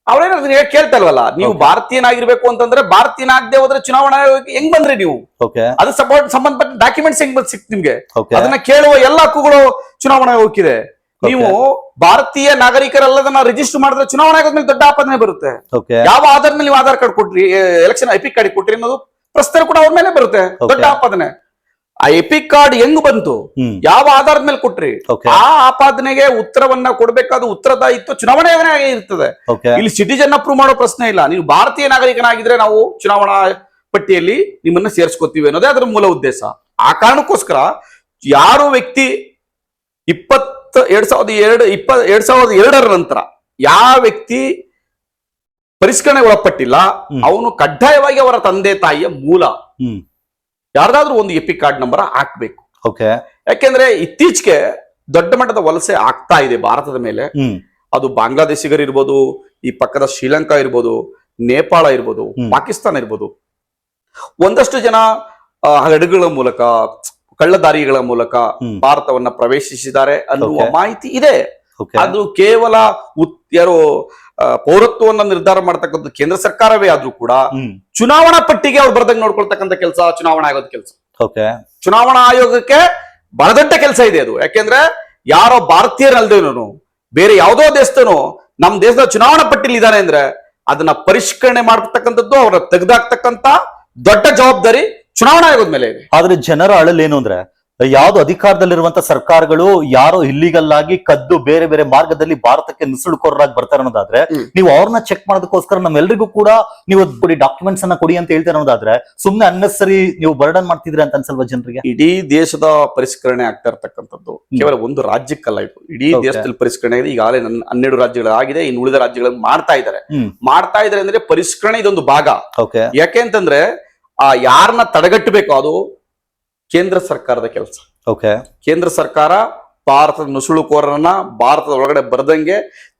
B: ಅವ್ರೇನಾದ್ರು ಕೇಳ್ತಾ ಇಲ್ವಲ್ಲ, ನೀವು ಭಾರತೀಯನಾಗಿರ್ಬೇಕು ಅಂತಂದ್ರೆ ಭಾರತೀಯನಾಗದೆ ಹೋದ್ರೆ ಚುನಾವಣಾ ಆಯೋಗಕ್ಕೆ ಹೆಂಗ್ ಬಂದ್ರಿ ನೀವು?
A: ಓಕೆ,
B: ಅದು ಸಂಬಂಧಪಟ್ಟ ಡಾಕ್ಯುಮೆಂಟ್ಸ್ ಹೆಂಗ್ ಸಿಕ್ತು ನಿಮ್ಗೆ?
A: ಓಕೆ,
B: ಅದನ್ನ ಕೇಳುವ ಎಲ್ಲ ಹಕ್ಕುಗಳು ಚುನಾವಣಾ ಆಯೋಗಕ್ಕಿದೆ. ನೀವು ಭಾರತೀಯ ನಾಗರಿಕರೆಲ್ಲದನ್ನ ರಿಜಿಸ್ಟರ್ ಮಾಡಿದ್ರೆ ಚುನಾವಣಾ ಆಯೋಗದ ಮೇಲೆ ದೊಡ್ಡ ಆಪಾದನೆ ಬರುತ್ತೆ.
A: ಓಕೆ,
B: ಯಾವ ಆಧಾರದ ಮೇಲೆ ನೀವು ಆಧಾರ್ ಕಾರ್ಡ್ ಕೊಟ್ರಿ, ಎಲೆಕ್ಷನ್ ಎಪಿಕ್ ಕಾರ್ಡ್ ಕೊಟ್ರಿ ಅನ್ನೋದು ಪ್ರಶ್ನೆ ಕೂಡ ಅವ್ರ ಮೇಲೆ ಬರುತ್ತೆ, ದೊಡ್ಡ ಆಪಾದನೆ. ಆ ಎಪಿಕ್ ಕಾರ್ಡ್ ಹೆಂಗ್ ಬಂತು, ಯಾವ ಆಧಾರದ ಮೇಲೆ ಕೊಟ್ರಿ, ಆ ಆಪಾದನೆಗೆ ಉತ್ತರವನ್ನ ಕೊಡ್ಬೇಕಾದ ಉತ್ತರದಾಯಿತ್ವ ಚುನಾವಣಾ ಆಯೋಗನೇ ಇರ್ತದೆ. ಇಲ್ಲಿ ಸಿಟಿಜನ್ ಅಪ್ರೂವ್ ಮಾಡೋ ಪ್ರಶ್ನೆ ಇಲ್ಲ. ನೀವು ಭಾರತೀಯ ನಾಗರಿಕನಾಗಿದ್ರೆ ನಾವು ಚುನಾವಣಾ ಪಟ್ಟಿಯಲ್ಲಿ ನಿಮ್ಮನ್ನ ಸೇರಿಸ್ಕೊತೀವಿ ಅನ್ನೋದೇ ಅದರ ಮೂಲ ಉದ್ದೇಶ. ಆ ಕಾರಣಕ್ಕೋಸ್ಕರ ಯಾರು ವ್ಯಕ್ತಿ 2002 ನಂತರ ಯಾವ ವ್ಯಕ್ತಿ ಪರಿಷ್ಕರಣೆ ಒಳಪಟ್ಟಿಲ್ಲ, ಅವನು ಕಡ್ಡಾಯವಾಗಿ ಅವರ ತಂದೆ ತಾಯಿಯ ಮೂಲ ಯಾರ್ದಾದ್ರೂ ಒಂದು ಎಪಿಕ್ ಕಾರ್ಡ್ ನಂಬರ್ ಹಾಕ್ಬೇಕು. ಯಾಕೆಂದ್ರೆ ಇತ್ತೀಚೆಗೆ ದೊಡ್ಡ ಮಟ್ಟದ ವಲಸೆ ಆಗ್ತಾ ಇದೆ ಭಾರತದ ಮೇಲೆ. ಅದು ಬಾಂಗ್ಲಾದೇಶಿಗರು ಇರ್ಬೋದು, ಈ ಪಕ್ಕದ ಶ್ರೀಲಂಕಾ ಇರ್ಬೋದು, ನೇಪಾಳ ಇರ್ಬೋದು, ಪಾಕಿಸ್ತಾನ ಇರ್ಬೋದು. ಒಂದಷ್ಟು ಜನ ಹಡಗುಗಳ ಮೂಲಕ, ಕಳ್ಳದಾರಿಗಳ ಮೂಲಕ ಭಾರತವನ್ನ ಪ್ರವೇಶಿಸಿದ್ದಾರೆ ಅನ್ನುವ ಮಾಹಿತಿ ಇದೆ. ಅದು ಕೇವಲ ಯಾರು ಪೌರತ್ವವನ್ನ ನಿರ್ಧಾರ ಮಾಡತಕ್ಕಂಥ ಕೇಂದ್ರ ಸರ್ಕಾರವೇ ಆದ್ರೂ ಕೂಡ ಚುನಾವಣಾ ಪಟ್ಟಿಗೆ ಅವ್ರು ಬರ್ದಂಗ್ ನೋಡ್ಕೊಳ್ತಕ್ಕಂಥ ಕೆಲಸ ಚುನಾವಣಾ ಆಯೋಗದ ಕೆಲಸ. ಚುನಾವಣಾ ಆಯೋಗಕ್ಕೆ ಬಹಳ ದೊಡ್ಡ ಕೆಲಸ ಇದೆ ಅದು. ಯಾಕೆಂದ್ರೆ ಯಾರೋ ಭಾರತೀಯರಲ್ದೇನು ಬೇರೆ ಯಾವುದೋ ದೇಶದನು ನಮ್ ದೇಶದ ಚುನಾವಣಾ ಪಟ್ಟಿಲಿ ಇದಾರೆ ಅಂದ್ರೆ ಅದನ್ನ ಪರಿಷ್ಕರಣೆ ಮಾಡತಕ್ಕಂಥದ್ದು, ಅವರ ತೆಗೆದಾಕ್ತಕ್ಕಂತ ದೊಡ್ಡ ಜವಾಬ್ದಾರಿ ಚುನಾವಣಾ ಆಯೋಗದ ಮೇಲೆ ಇದೆ.
A: ಆದ್ರೆ ಜನರ ಅಳಲೇನು ಅಂದ್ರೆ, ಯಾವ್ದು ಅಧಿಕಾರದಲ್ಲಿರುವಂತ ಸರ್ಕಾರಗಳು ಯಾರೋ ಇಲ್ಲಿಗಲ್ ಆಗಿ ಕದ್ದು ಬೇರೆ ಬೇರೆ ಮಾರ್ಗದಲ್ಲಿ ಭಾರತಕ್ಕೆ ನುಸುಳುಕೋರಾಗಿ ಬರ್ತಾರೆ ಅನ್ನೋದಾದ್ರೆ, ನೀವು ಅವ್ರನ್ನ ಚೆಕ್ ಮಾಡೋದಕ್ಕೋಸ್ಕರ ನಮ್ಮೆಲ್ಲರಿಗೂ ಕೂಡ ನೀವು ಕೊಡಿ, ಡಾಕ್ಯುಮೆಂಟ್ಸ್ ಅನ್ನ ಕೊಡಿ ಅಂತ ಹೇಳ್ತಾರೆ ಅನ್ನೋದಾದ್ರೆ ಸುಮ್ನೆ ಅನ್ನೆಸರಿ ನೀವು ಬರ್ಡನ್ ಮಾಡ್ತಿದ್ರಿ ಅಂತ ಅನ್ಸಲ್ವಾ ಜನರಿಗೆ?
B: ಇಡೀ ದೇಶದ ಪರಿಷ್ಕರಣೆ ಆಗ್ತಾ ಇರ್ತಕ್ಕಂಥದ್ದು ಕೇವಲ ಒಂದು ರಾಜ್ಯಕ್ಕಲ್ಲ, ಇದು ಇಡೀ ದೇಶದಲ್ಲಿ ಪರಿಷ್ಕರಣೆ ಇದೆ. ಈಗಾಗಲೇ 12 ರಾಜ್ಯಗಳಾಗಿದೆ, ಇನ್ನು ಉಳಿದ ರಾಜ್ಯಗಳನ್ನು ಮಾಡ್ತಾ ಇದ್ದಾರೆ ಅಂದ್ರೆ ಪರಿಷ್ಕರಣೆ ಇದೊಂದು ಭಾಗ. ಯಾಕೆ ಅಂತಂದ್ರೆ ಯಾರನ್ನ ತಡೆಗಟ್ಟಬೇಕು, ಅದು ಕೇಂದ್ರ ಸರ್ಕಾರದ ಕೆಲಸ. ಕೇಂದ್ರ ಸರ್ಕಾರ ಭಾರತದ ನುಸುಳುಕೋರರನ್ನ ಭಾರತದ ಒಳಗಡೆ ಬರದಂಗೆ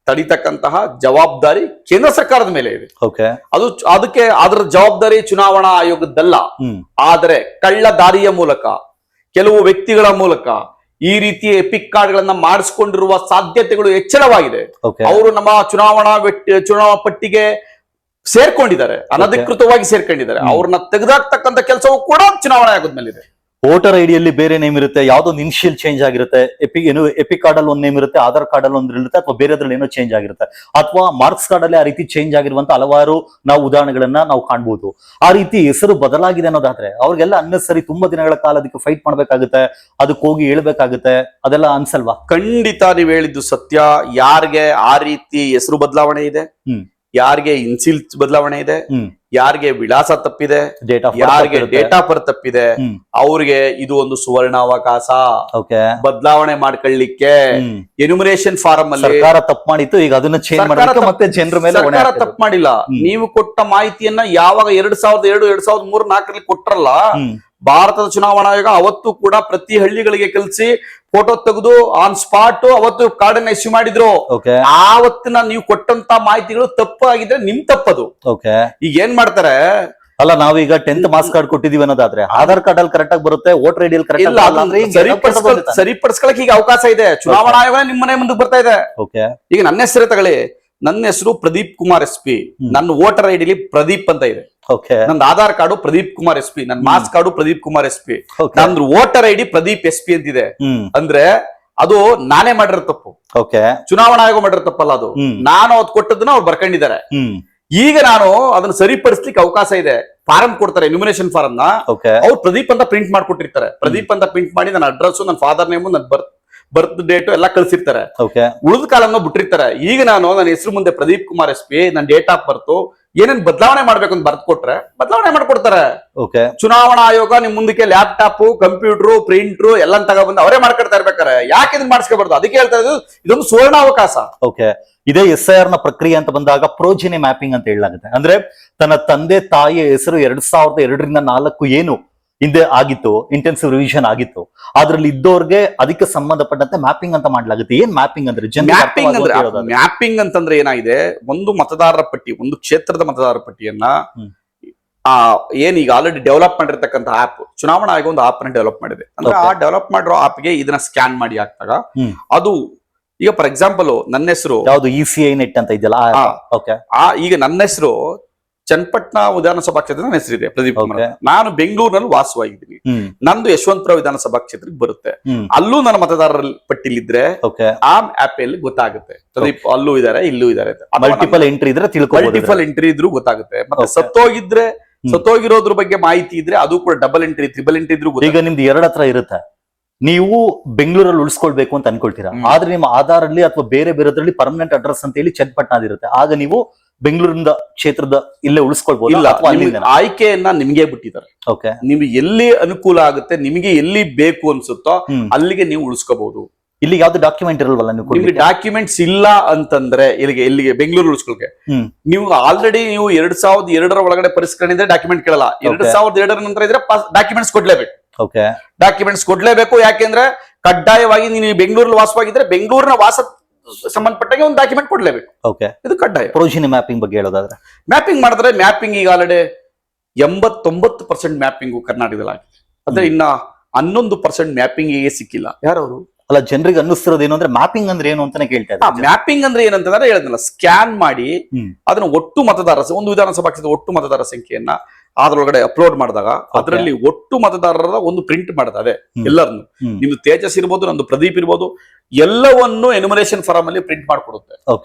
B: ತಡಿತಕ್ಕಂತಹ ಜವಾಬ್ದಾರಿ ಕೇಂದ್ರ ಸರ್ಕಾರದ ಮೇಲೆ ಇದೆ. ಅದಕ್ಕೆ ಅದರ ಜವಾಬ್ದಾರಿ ಚುನಾವಣಾ ಆಯೋಗದ್ದಲ್ಲ. ಆದರೆ ಕಳ್ಳ ದಾರಿಯ ಮೂಲಕ, ಕೆಲವು ವ್ಯಕ್ತಿಗಳ ಮೂಲಕ ಈ ರೀತಿಯ ಎಪಿಕ್ ಕಾರ್ಡ್ ಗಳನ್ನ ಮಾಡಿಸಿಕೊಂಡಿರುವ ಸಾಧ್ಯತೆಗಳು ಹೆಚ್ಚಳವಾಗಿದೆ. ಅವರು ನಮ್ಮ ಚುನಾವಣಾ ಪಟ್ಟಿಗೆ ಸೇರ್ಕೊಂಡಿದ್ದಾರೆ, ಅನಧಿಕೃತವಾಗಿ ಸೇರ್ಕೊಂಡಿದ್ದಾರೆ. ಅವ್ರನ್ನ ತೆಗೆದಾಕ್ತಕ್ಕಂಥ ಕೆಲಸವೂ ಕೂಡ ಚುನಾವಣಾ ಆಯೋಗದ ಮೇಲೆ ಇದೆ.
A: ವೋಟರ್ ಐಡಿಯಲ್ಲಿ ಬೇರೆ ನೇಮ್ ಇರುತ್ತೆ, ಯಾವ್ದೊಂದು ಇನಿಷಿಯಲ್ ಚೇಂಜ್ ಆಗಿರುತ್ತೆ, ಎಪಿಕ್ ಕಾರ್ಡ್ ಅಲ್ಲಿ ಒಂದು ನೇಮ್ ಇರುತ್ತೆ, ಆಧಾರ್ ಕಾರ್ಡ್ ಅಲ್ಲಿ ಒಂದು ಇರುತ್ತೆ, ಅಥವಾ ಬೇರೆದ್ರಲ್ಲಿ ಏನೋ ಚೇಂಜ್ ಆಗಿರುತ್ತೆ, ಅಥವಾ ಮಾರ್ಕ್ಸ್ ಕಾರ್ಡ್ ಅಲ್ಲಿ ಆ ರೀತಿ ಚೇಂಜ್ ಆಗಿರುವಂತ ಹಲವಾರು ನಾವು ಉದಾಹರಣೆಗಳನ್ನ ನಾವು ಕಾಣಬಹುದು. ಆ ರೀತಿ ಹೆಸರು ಬದಲಾಗಿದೆ ಅನ್ನೋದಾದ್ರೆ ಅವ್ರಿಗೆಲ್ಲ ಅನ್ನೆಸರಿ ತುಂಬಾ ದಿನಗಳ ಕಾಲ ಅದಕ್ಕೆ ಫೈಟ್ ಮಾಡ್ಬೇಕಾಗುತ್ತೆ, ಅದಕ್ಕೆ ಹೋಗಿ ಹೇಳ್ಬೇಕಾಗುತ್ತೆ, ಅದೆಲ್ಲ ಅನ್ಸಲ್ವಾ?
B: ಖಂಡಿತ ನೀವು ಹೇಳಿದ್ದು ಸತ್ಯ. ಯಾರಿಗೆ ಆ ರೀತಿ ಹೆಸರು ಬದಲಾವಣೆ ಇದೆ, ಯಾರಿಗೆ ಇನ್ಸಿಲ್ ಬದಲಾವಣೆ ಇದೆ, ಯಾರಿಗೆ ವಿಳಾಸ ತಪ್ಪಿದೆ,
A: ಡೇಟ್ ಆಫ್
B: ಯಾರಿಗೆ ಡೇಟ್ ಆಫ್ ಬರ್ತ್ ತಪ್ಪಿದೆ, ಅವ್ರಿಗೆ ಇದು ಒಂದು ಸುವರ್ಣಾವಕಾಶ ಬದಲಾವಣೆ ಮಾಡ್ಕೊಳ್ಳಿಕ್ಕೆ. ಎನ್ಯುಮರೇಷನ್ ಫಾರಂ ಅಲ್ಲಿ
A: ಸರ್ಕಾರ ತಪ್ಪು ಮಾಡಿತ್ತು, ಈಗ ಅದನ್ನ ಚೇಂಜ್ ಮಾಡಲಿಕ್ಕೆ ಮತ್ತೆ ಜನರ ಮೇಲೆ
B: ಸರ್ಕಾರ ತಪ್ಪು ಮಾಡಿಲ್ಲ. ನೀವು ಕೊಟ್ಟ ಮಾಹಿತಿಯನ್ನ ಯಾವಾಗ 2002, 2003, 2004 ಕೊಟ್ರಲ್ಲ, ಭಾರತದ ಚುನಾವಣಾ ಆಯೋಗ ಅವತ್ತು ಕೂಡ ಪ್ರತಿ ಹಳ್ಳಿಗಳಿಗೆ ಕಲಿಸಿ ಫೋಟೋ ತೆಗೆದು ಆನ್ ಸ್ಪಾಟ್ ಅವತ್ತು ಕಾರ್ಡನ್ನ ಇಶ್ಯೂ ಮಾಡಿದ್ರು. ಆವತ್ತಿನ ನೀವು ಕೊಟ್ಟಂತ ಮಾಹಿತಿಗಳು ತಪ್ಪಾಗಿದ್ರೆ ನಿಮ್ ತಪ್ಪದು. ಈಗ ಏನ್ ಮಾಡ್ತಾರೆ,
A: ಅಲ್ಲ ನಾವೀಗ 10th ಮಾರ್ಕ್ಸ್ ಕಾರ್ಡ್ ಕೊಟ್ಟಿದೀವಿ ಅನ್ನೋದಾದ್ರೆ ಆಧಾರ್ ಕಾರ್ಡ್ ಅಲ್ಲಿ ಕರೆಕ್ಟ್ ಆಗಿ ಬರುತ್ತೆ, ವೋಟರ್ ಐಡಿ ಅಲ್ಲಿ ಕರೆಕ್ಟ್
B: ಸರಿಪಡಿಸ್ಕೊಳಕ್ ಈಗ ಅವಕಾಶ ಇದೆ. ಚುನಾವಣಾ ಆಯೋಗ ನಿಮ್ ಮನೆ ಮುಂದಕ್ಕೆ ಬರ್ತಾ ಇದೆ. ಈಗ ನನ್ನ ಹೆಸರೇ ತಗೊಳ್ಳಿ, ನನ್ನ ಹೆಸರು ಪ್ರದೀಪ್ ಕುಮಾರ್ SP, ನನ್ನ ವೋಟರ್ ಐಡಿಲಿ ಪ್ರದೀಪ್ ಅಂತ ಇದೆ, ನಂದು ಆಧಾರ್ ಕಾರ್ಡು ಪ್ರದೀಪ್ ಕುಮಾರ್ SP, ನನ್ನ marks card Pradeep Kumar SP, ನಂದು ವೋಟರ್ ಐಡಿ ಪ್ರದೀಪ್ SP ಅಂತಿದೆ. ಅಂದ್ರೆ ಅದು ನಾನೇ ಮಾಡಿರೋ ತಪ್ಪು, ಚುನಾವಣಾ ಆಯೋಗ ಮಾಡಿರೋ ತಪ್ಪಲ್ಲ ಅದು. ನಾನು ಅವತ್ತು ಕೊಟ್ಟದನ್ನ ಅವ್ರು ಬರ್ಕೊಂಡಿದ್ದಾರೆ. ಈಗ ನಾನು ಅದನ್ನ ಸರಿಪಡಿಸ್ಲಿಕ್ಕೆ ಅವಕಾಶ ಇದೆ. ಫಾರಂ ಕೊಡ್ತಾರೆ, ಎನ್ಯುಮರೇಷನ್ ಫಾರಂ ನ ಅವ್ರು ಪ್ರದೀಪ್ ಅಂತ ಪ್ರಿಂಟ್ ಮಾಡ್ಕೊಟ್ಟಿರ್ತಾರೆ. ಪ್ರದೀಪ್ ಅಂತ ಪ್ರಿಂಟ್ ಮಾಡಿ ನನ್ನ ಅಡ್ರೆಸ್, ನನ್ನ ಫಾದರ್ ನೇಮು, ನನ್ನ ಬರ್ತ್ ಡೇಟ್ ಎಲ್ಲ ಕಳ್ಸಿರ್ತಾರೆ. ಉಳಿದ ಕಾಲನ್ನು ಬಿಟ್ಟಿರ್ತಾರೆ. ಈಗ ನಾನು ನನ್ನ ಹೆಸರು ಮುಂದೆ ಪ್ರದೀಪ್ ಕುಮಾರ್ SP, ನನ್ನ ಡೇಟ್ ಆಫ್ ಬರ್ತ್ ಏನೇನ್ ಬದಲಾವಣೆ ಮಾಡ್ಬೇಕು ಅಂತ ಬರ್ತ್ ಕೊಟ್ರೆ ಬದಲಾವಣೆ ಮಾಡ್ಕೊಡ್ತಾರೆ. ಚುನಾವಣಾ ಆಯೋಗ ನಿಮ್ ಮುಂದಕ್ಕೆ ಲ್ಯಾಪ್ಟಾಪ್, ಕಂಪ್ಯೂಟರ್, ಪ್ರಿಂಟರ್ ಎಲ್ಲ ತಗೊಬಂದು ಅವರೇ ಮಾಡ್ಕೊಡ್ತಾ ಇರ್ಬೇಕಾರೆ ಯಾಕೆ ಇದನ್ನ ಮಾಡಿಸ್ಕೋಬಾರ್ದು? ಅದಕ್ಕೆ ಹೇಳ್ತಾ ಇರೋದು ಇದೊಂದು ಸುವರ್ಣಾವಕಾಶ.
A: ಇದೇ SIR ನ ಪ್ರಕ್ರಿಯೆ ಅಂತ ಬಂದಾಗ ಪ್ರೋಜಿನಿ ಮ್ಯಾಪಿಂಗ್ ಅಂತ ಹೇಳಲಾಗುತ್ತೆ. ಅಂದ್ರೆ ತನ್ನ ತಂದೆ ತಾಯಿಯ ಹೆಸರು 2002ರಿಂದ 2004 ಏನು ಹಿಂದೆ ಆಗಿತ್ತು, ಇಂಟೆನ್ಸಿವ್ ರಿವಿಷನ್ ಆಗಿತ್ತು, ಅದ್ರಲ್ಲಿ ಇದ್ದವ್ರಿಗೆ ಅದಕ್ಕೆ ಸಂಬಂಧಪಟ್ಟಂತೆ ಮ್ಯಾಪಿಂಗ್ ಅಂತ ಮಾಡ್ಲಾಗುತ್ತೆ. ಏನ್ ಮ್ಯಾಪಿಂಗ್ ಅಂದ್ರೆ?
B: ಮ್ಯಾಪಿಂಗ್ ಅಂತಂದ್ರೆ ಏನಾಗಿದೆ, ಒಂದು ಮತದಾರರ ಪಟ್ಟಿ, ಒಂದು ಕ್ಷೇತ್ರದ ಮತದಾರರ ಪಟ್ಟಿಯನ್ನ ಏನ್ ಈಗ ಆಲ್ರೆಡಿ ಡೆವಲಪ್ ಮಾಡಿರ್ತಕ್ಕಂಥ ಆಪ್, ಚುನಾವಣಾ ಆಯೋಗ ಒಂದು ಆಪ್ ನ ಡೆವಲಪ್ ಮಾಡಿದೆ. ಅಂದ್ರೆ ಆ ಡೆವಲಪ್ ಮಾಡಿರೋ ಆಪ್ಗೆ ಇದನ್ನ ಸ್ಕ್ಯಾನ್ ಮಾಡಿ ಹಾಕ್ತಾಗ ಅದು ಈಗ ಫಾರ್ ಎಕ್ಸಾಂಪಲ್ ನನ್ನ ಹೆಸರು
A: ಯಾವ್ದು ECI ನೆಟ್ ಅಂತ ಇದೆಯಲ್ಲ,
B: ಈಗ ನನ್ನ ಹೆಸರು ಚನ್ನಪಟ್ಟಣ ವಿಧಾನಸಭಾ ಕ್ಷೇತ್ರ ನನ್ನ ಹೆಸರಿದೆ ಪ್ರದೀಪ್ ಕುಮಾರ್. ನಾನು ಬೆಂಗಳೂರಿನಲ್ಲಿ ವಾಸವಾಗಿದ್ದೀನಿ. ನಂದು ಯಶವಂತಪುರ ವಿಧಾನಸಭಾ ಕ್ಷೇತ್ರಕ್ಕೆ ಬರುತ್ತೆ. ಅಲ್ಲೂ ನನ್ನ ಮತದಾರರ ಪಟ್ಟಿಲಿದ್ರೆ ಆ ಆಪ್ ಅಲ್ಲಿ ಗೊತ್ತಾಗುತ್ತೆ ಪ್ರದೀಪ್ ಅಲ್ಲೂ ಇದಾರೆ, ಇಲ್ಲೂ ಇದಾರೆ.
A: ಮಲ್ಟಿಪಲ್ ಎಂಟ್ರಿ ಇದ್ರೆ
B: ಮಲ್ಟಿಪಲ್ ಎಂಟ್ರಿ ಇದ್ರು ಗೊತ್ತಾಗುತ್ತೆ. ಮತ್ತೆ ಸತ್ತೋಗಿರೋದ್ರ ಬಗ್ಗೆ ಮಾಹಿತಿ ಇದ್ರೆ ಅದು ಕೂಡ ಡಬಲ್ ಎಂಟ್ರಿ, ತ್ರಿಬಲ್ ಎಂಟ್ರಿ ಇದ್ರು.
A: ಈಗ ನಿಮ್ದು 2 ಹತ್ರ ಇರುತ್ತೆ. ನೀವು ಬೆಂಗಳೂರಲ್ಲಿ ಉಳಿಸ್ಕೊಳ್ಬೇಕು ಅಂತ ಅನ್ಕೊಳ್ತೀರಾ, ಆದ್ರೆ ನಿಮ್ಮ ಆಧಾರ್ ಅಲ್ಲಿ ಅಥವಾ ಬೇರೆ ಬೇರೆದ್ರಲ್ಲಿ ಪರ್ಮನೆಂಟ್ ಅಡ್ರೆಸ್ ಅಂತ ಹೇಳಿ ಚನ್ನಪಟ್ಟಣ ಇರುತ್ತೆ. ಆಗ ನೀವು ಬೆಂಗಳೂರಿಂದ ಕ್ಷೇತ್ರದ ಇಲ್ಲೇ ಉಳಿಸ್ಕೊಳ್ಬಹುದು.
B: ಆಯ್ಕೆಯನ್ನ ನಿಮ್ಗೆ ಬಿಟ್ಟಿದ್ದಾರೆ. ನಿಮ್ಗೆ ಎಲ್ಲಿ ಅನುಕೂಲ ಆಗುತ್ತೆ, ನಿಮಗೆ ಎಲ್ಲಿ ಬೇಕು ಅನ್ಸುತ್ತೋ ಅಲ್ಲಿಗೆ ನೀವು ಉಳಿಸ್ಕೋಬಹುದು.
A: ಇಲ್ಲಿ ಯಾವ್ದು ಡಾಕ್ಯುಮೆಂಟ್ ಇರಲ್ವಲ್ಲ,
B: ನಿಮ್ಗೆ ಡಾಕ್ಯುಮೆಂಟ್ಸ್ ಇಲ್ಲ ಅಂತಂದ್ರೆ ಎಲ್ಲಿಗೆ ಬೆಂಗಳೂರು ಉಳಿಸ್ಕೊಳ್ಕೆ ನೀವು ಆಲ್ರೆಡಿ ನೀವು 2002 ಒಳಗಡೆ ಪರಿಷ್ಕರಣೆ ಇದ್ರೆ ಡಾಕ್ಯುಮೆಂಟ್ ಕೇಳಲ್ಲ. 2002 ನಂತರ ಇದ್ರೆ ಡಾಕ್ಯುಮೆಂಟ್ಸ್ ಕೊಡ್ಲೇಬೇಕು. ಡಾಕ್ಯುಮೆಂಟ್ಸ್ ಕೊಡ್ಲೇಬೇಕು. ಯಾಕೆಂದ್ರೆ ಕಡ್ಡಾಯವಾಗಿ ನೀವು ಬೆಂಗಳೂರಲ್ಲಿ ವಾಸವಾಗಿದ್ರೆ ಬೆಂಗಳೂರಿನ ವಾಸ ಸಂಬಂಧಪಟ್ಟಾಗೆ ಒಂದು ಡಾಕ್ಯುಮೆಂಟ್ ಕೊಡ್ಲೇಬೇಕು. ಇದು ಕಡ್ಡಾಯ.
A: ಪ್ರೋಜಿನಿ ಮ್ಯಾಪಿಂಗ್ ಬಗ್ಗೆ ಹೇಳೋದಾದ್ರೆ,
B: ಮ್ಯಾಪಿಂಗ್ ಮಾಡಿದ್ರೆ ಮ್ಯಾಪಿಂಗ್ ಈಗ ಆಲ್ರೆಡಿ 89% ಮ್ಯಾಪಿಂಗ್ ಕರ್ನಾಟಕದಲ್ಲಿ ಆಗಿದೆ. ಅಂದ್ರೆ ಇನ್ನ 11% ಮ್ಯಾಪಿಂಗ್ ಸಿಕ್ಕಿಲ್ಲ. ಯಾರವರು
A: ಅಲ್ಲ, ಜನರಿಗೆ ಅನ್ನಿಸ್ತಿರೋದು ಏನು ಅಂದ್ರೆ ಮ್ಯಾಪಿಂಗ್ ಅಂದ್ರೆ ಏನು ಅಂತಾನೆ ಕೇಳ್ತಾ ಇದ್ದಾರೆ.
B: ಮ್ಯಾಪಿಂಗ್ ಅಂದ್ರೆ ಏನಂತಂದ್ರೆ ಹೇಳಿದ್ನಲ್ಲ, ಸ್ಕ್ಯಾನ್ ಮಾಡಿ ಅದನ್ನ ಒಟ್ಟು ಮತದಾರರ ಒಂದು ವಿಧಾನಸಭಾ ಕ್ಷೇತ್ರದ ಒಟ್ಟು ಮತದಾರರ ಸಂಖ್ಯೆಯನ್ನ ಅದ್ರೊಳಗಡೆ ಅಪ್ಲೋಡ್ ಮಾಡಿದಾಗ ಅದರಲ್ಲಿ ಒಟ್ಟು ಮತದಾರರ ಒಂದು ಪ್ರಿಂಟ್ ಮಾಡ್ತದೆ ಎಲ್ಲರನ್ನು. ನಿಮ್ದು ತೇಜಸ್ ಇರ್ಬೋದು, ನಂದು ಪ್ರದೀಪ್ ಇರ್ಬೋದು, ಎಲ್ಲವನ್ನು ಎನ್ಯುಮರೇಷನ್ ಫಾರಂ ಅಲ್ಲಿ ಪ್ರಿಂಟ್ ಮಾಡ್ಕೊಡುತ್ತೆ.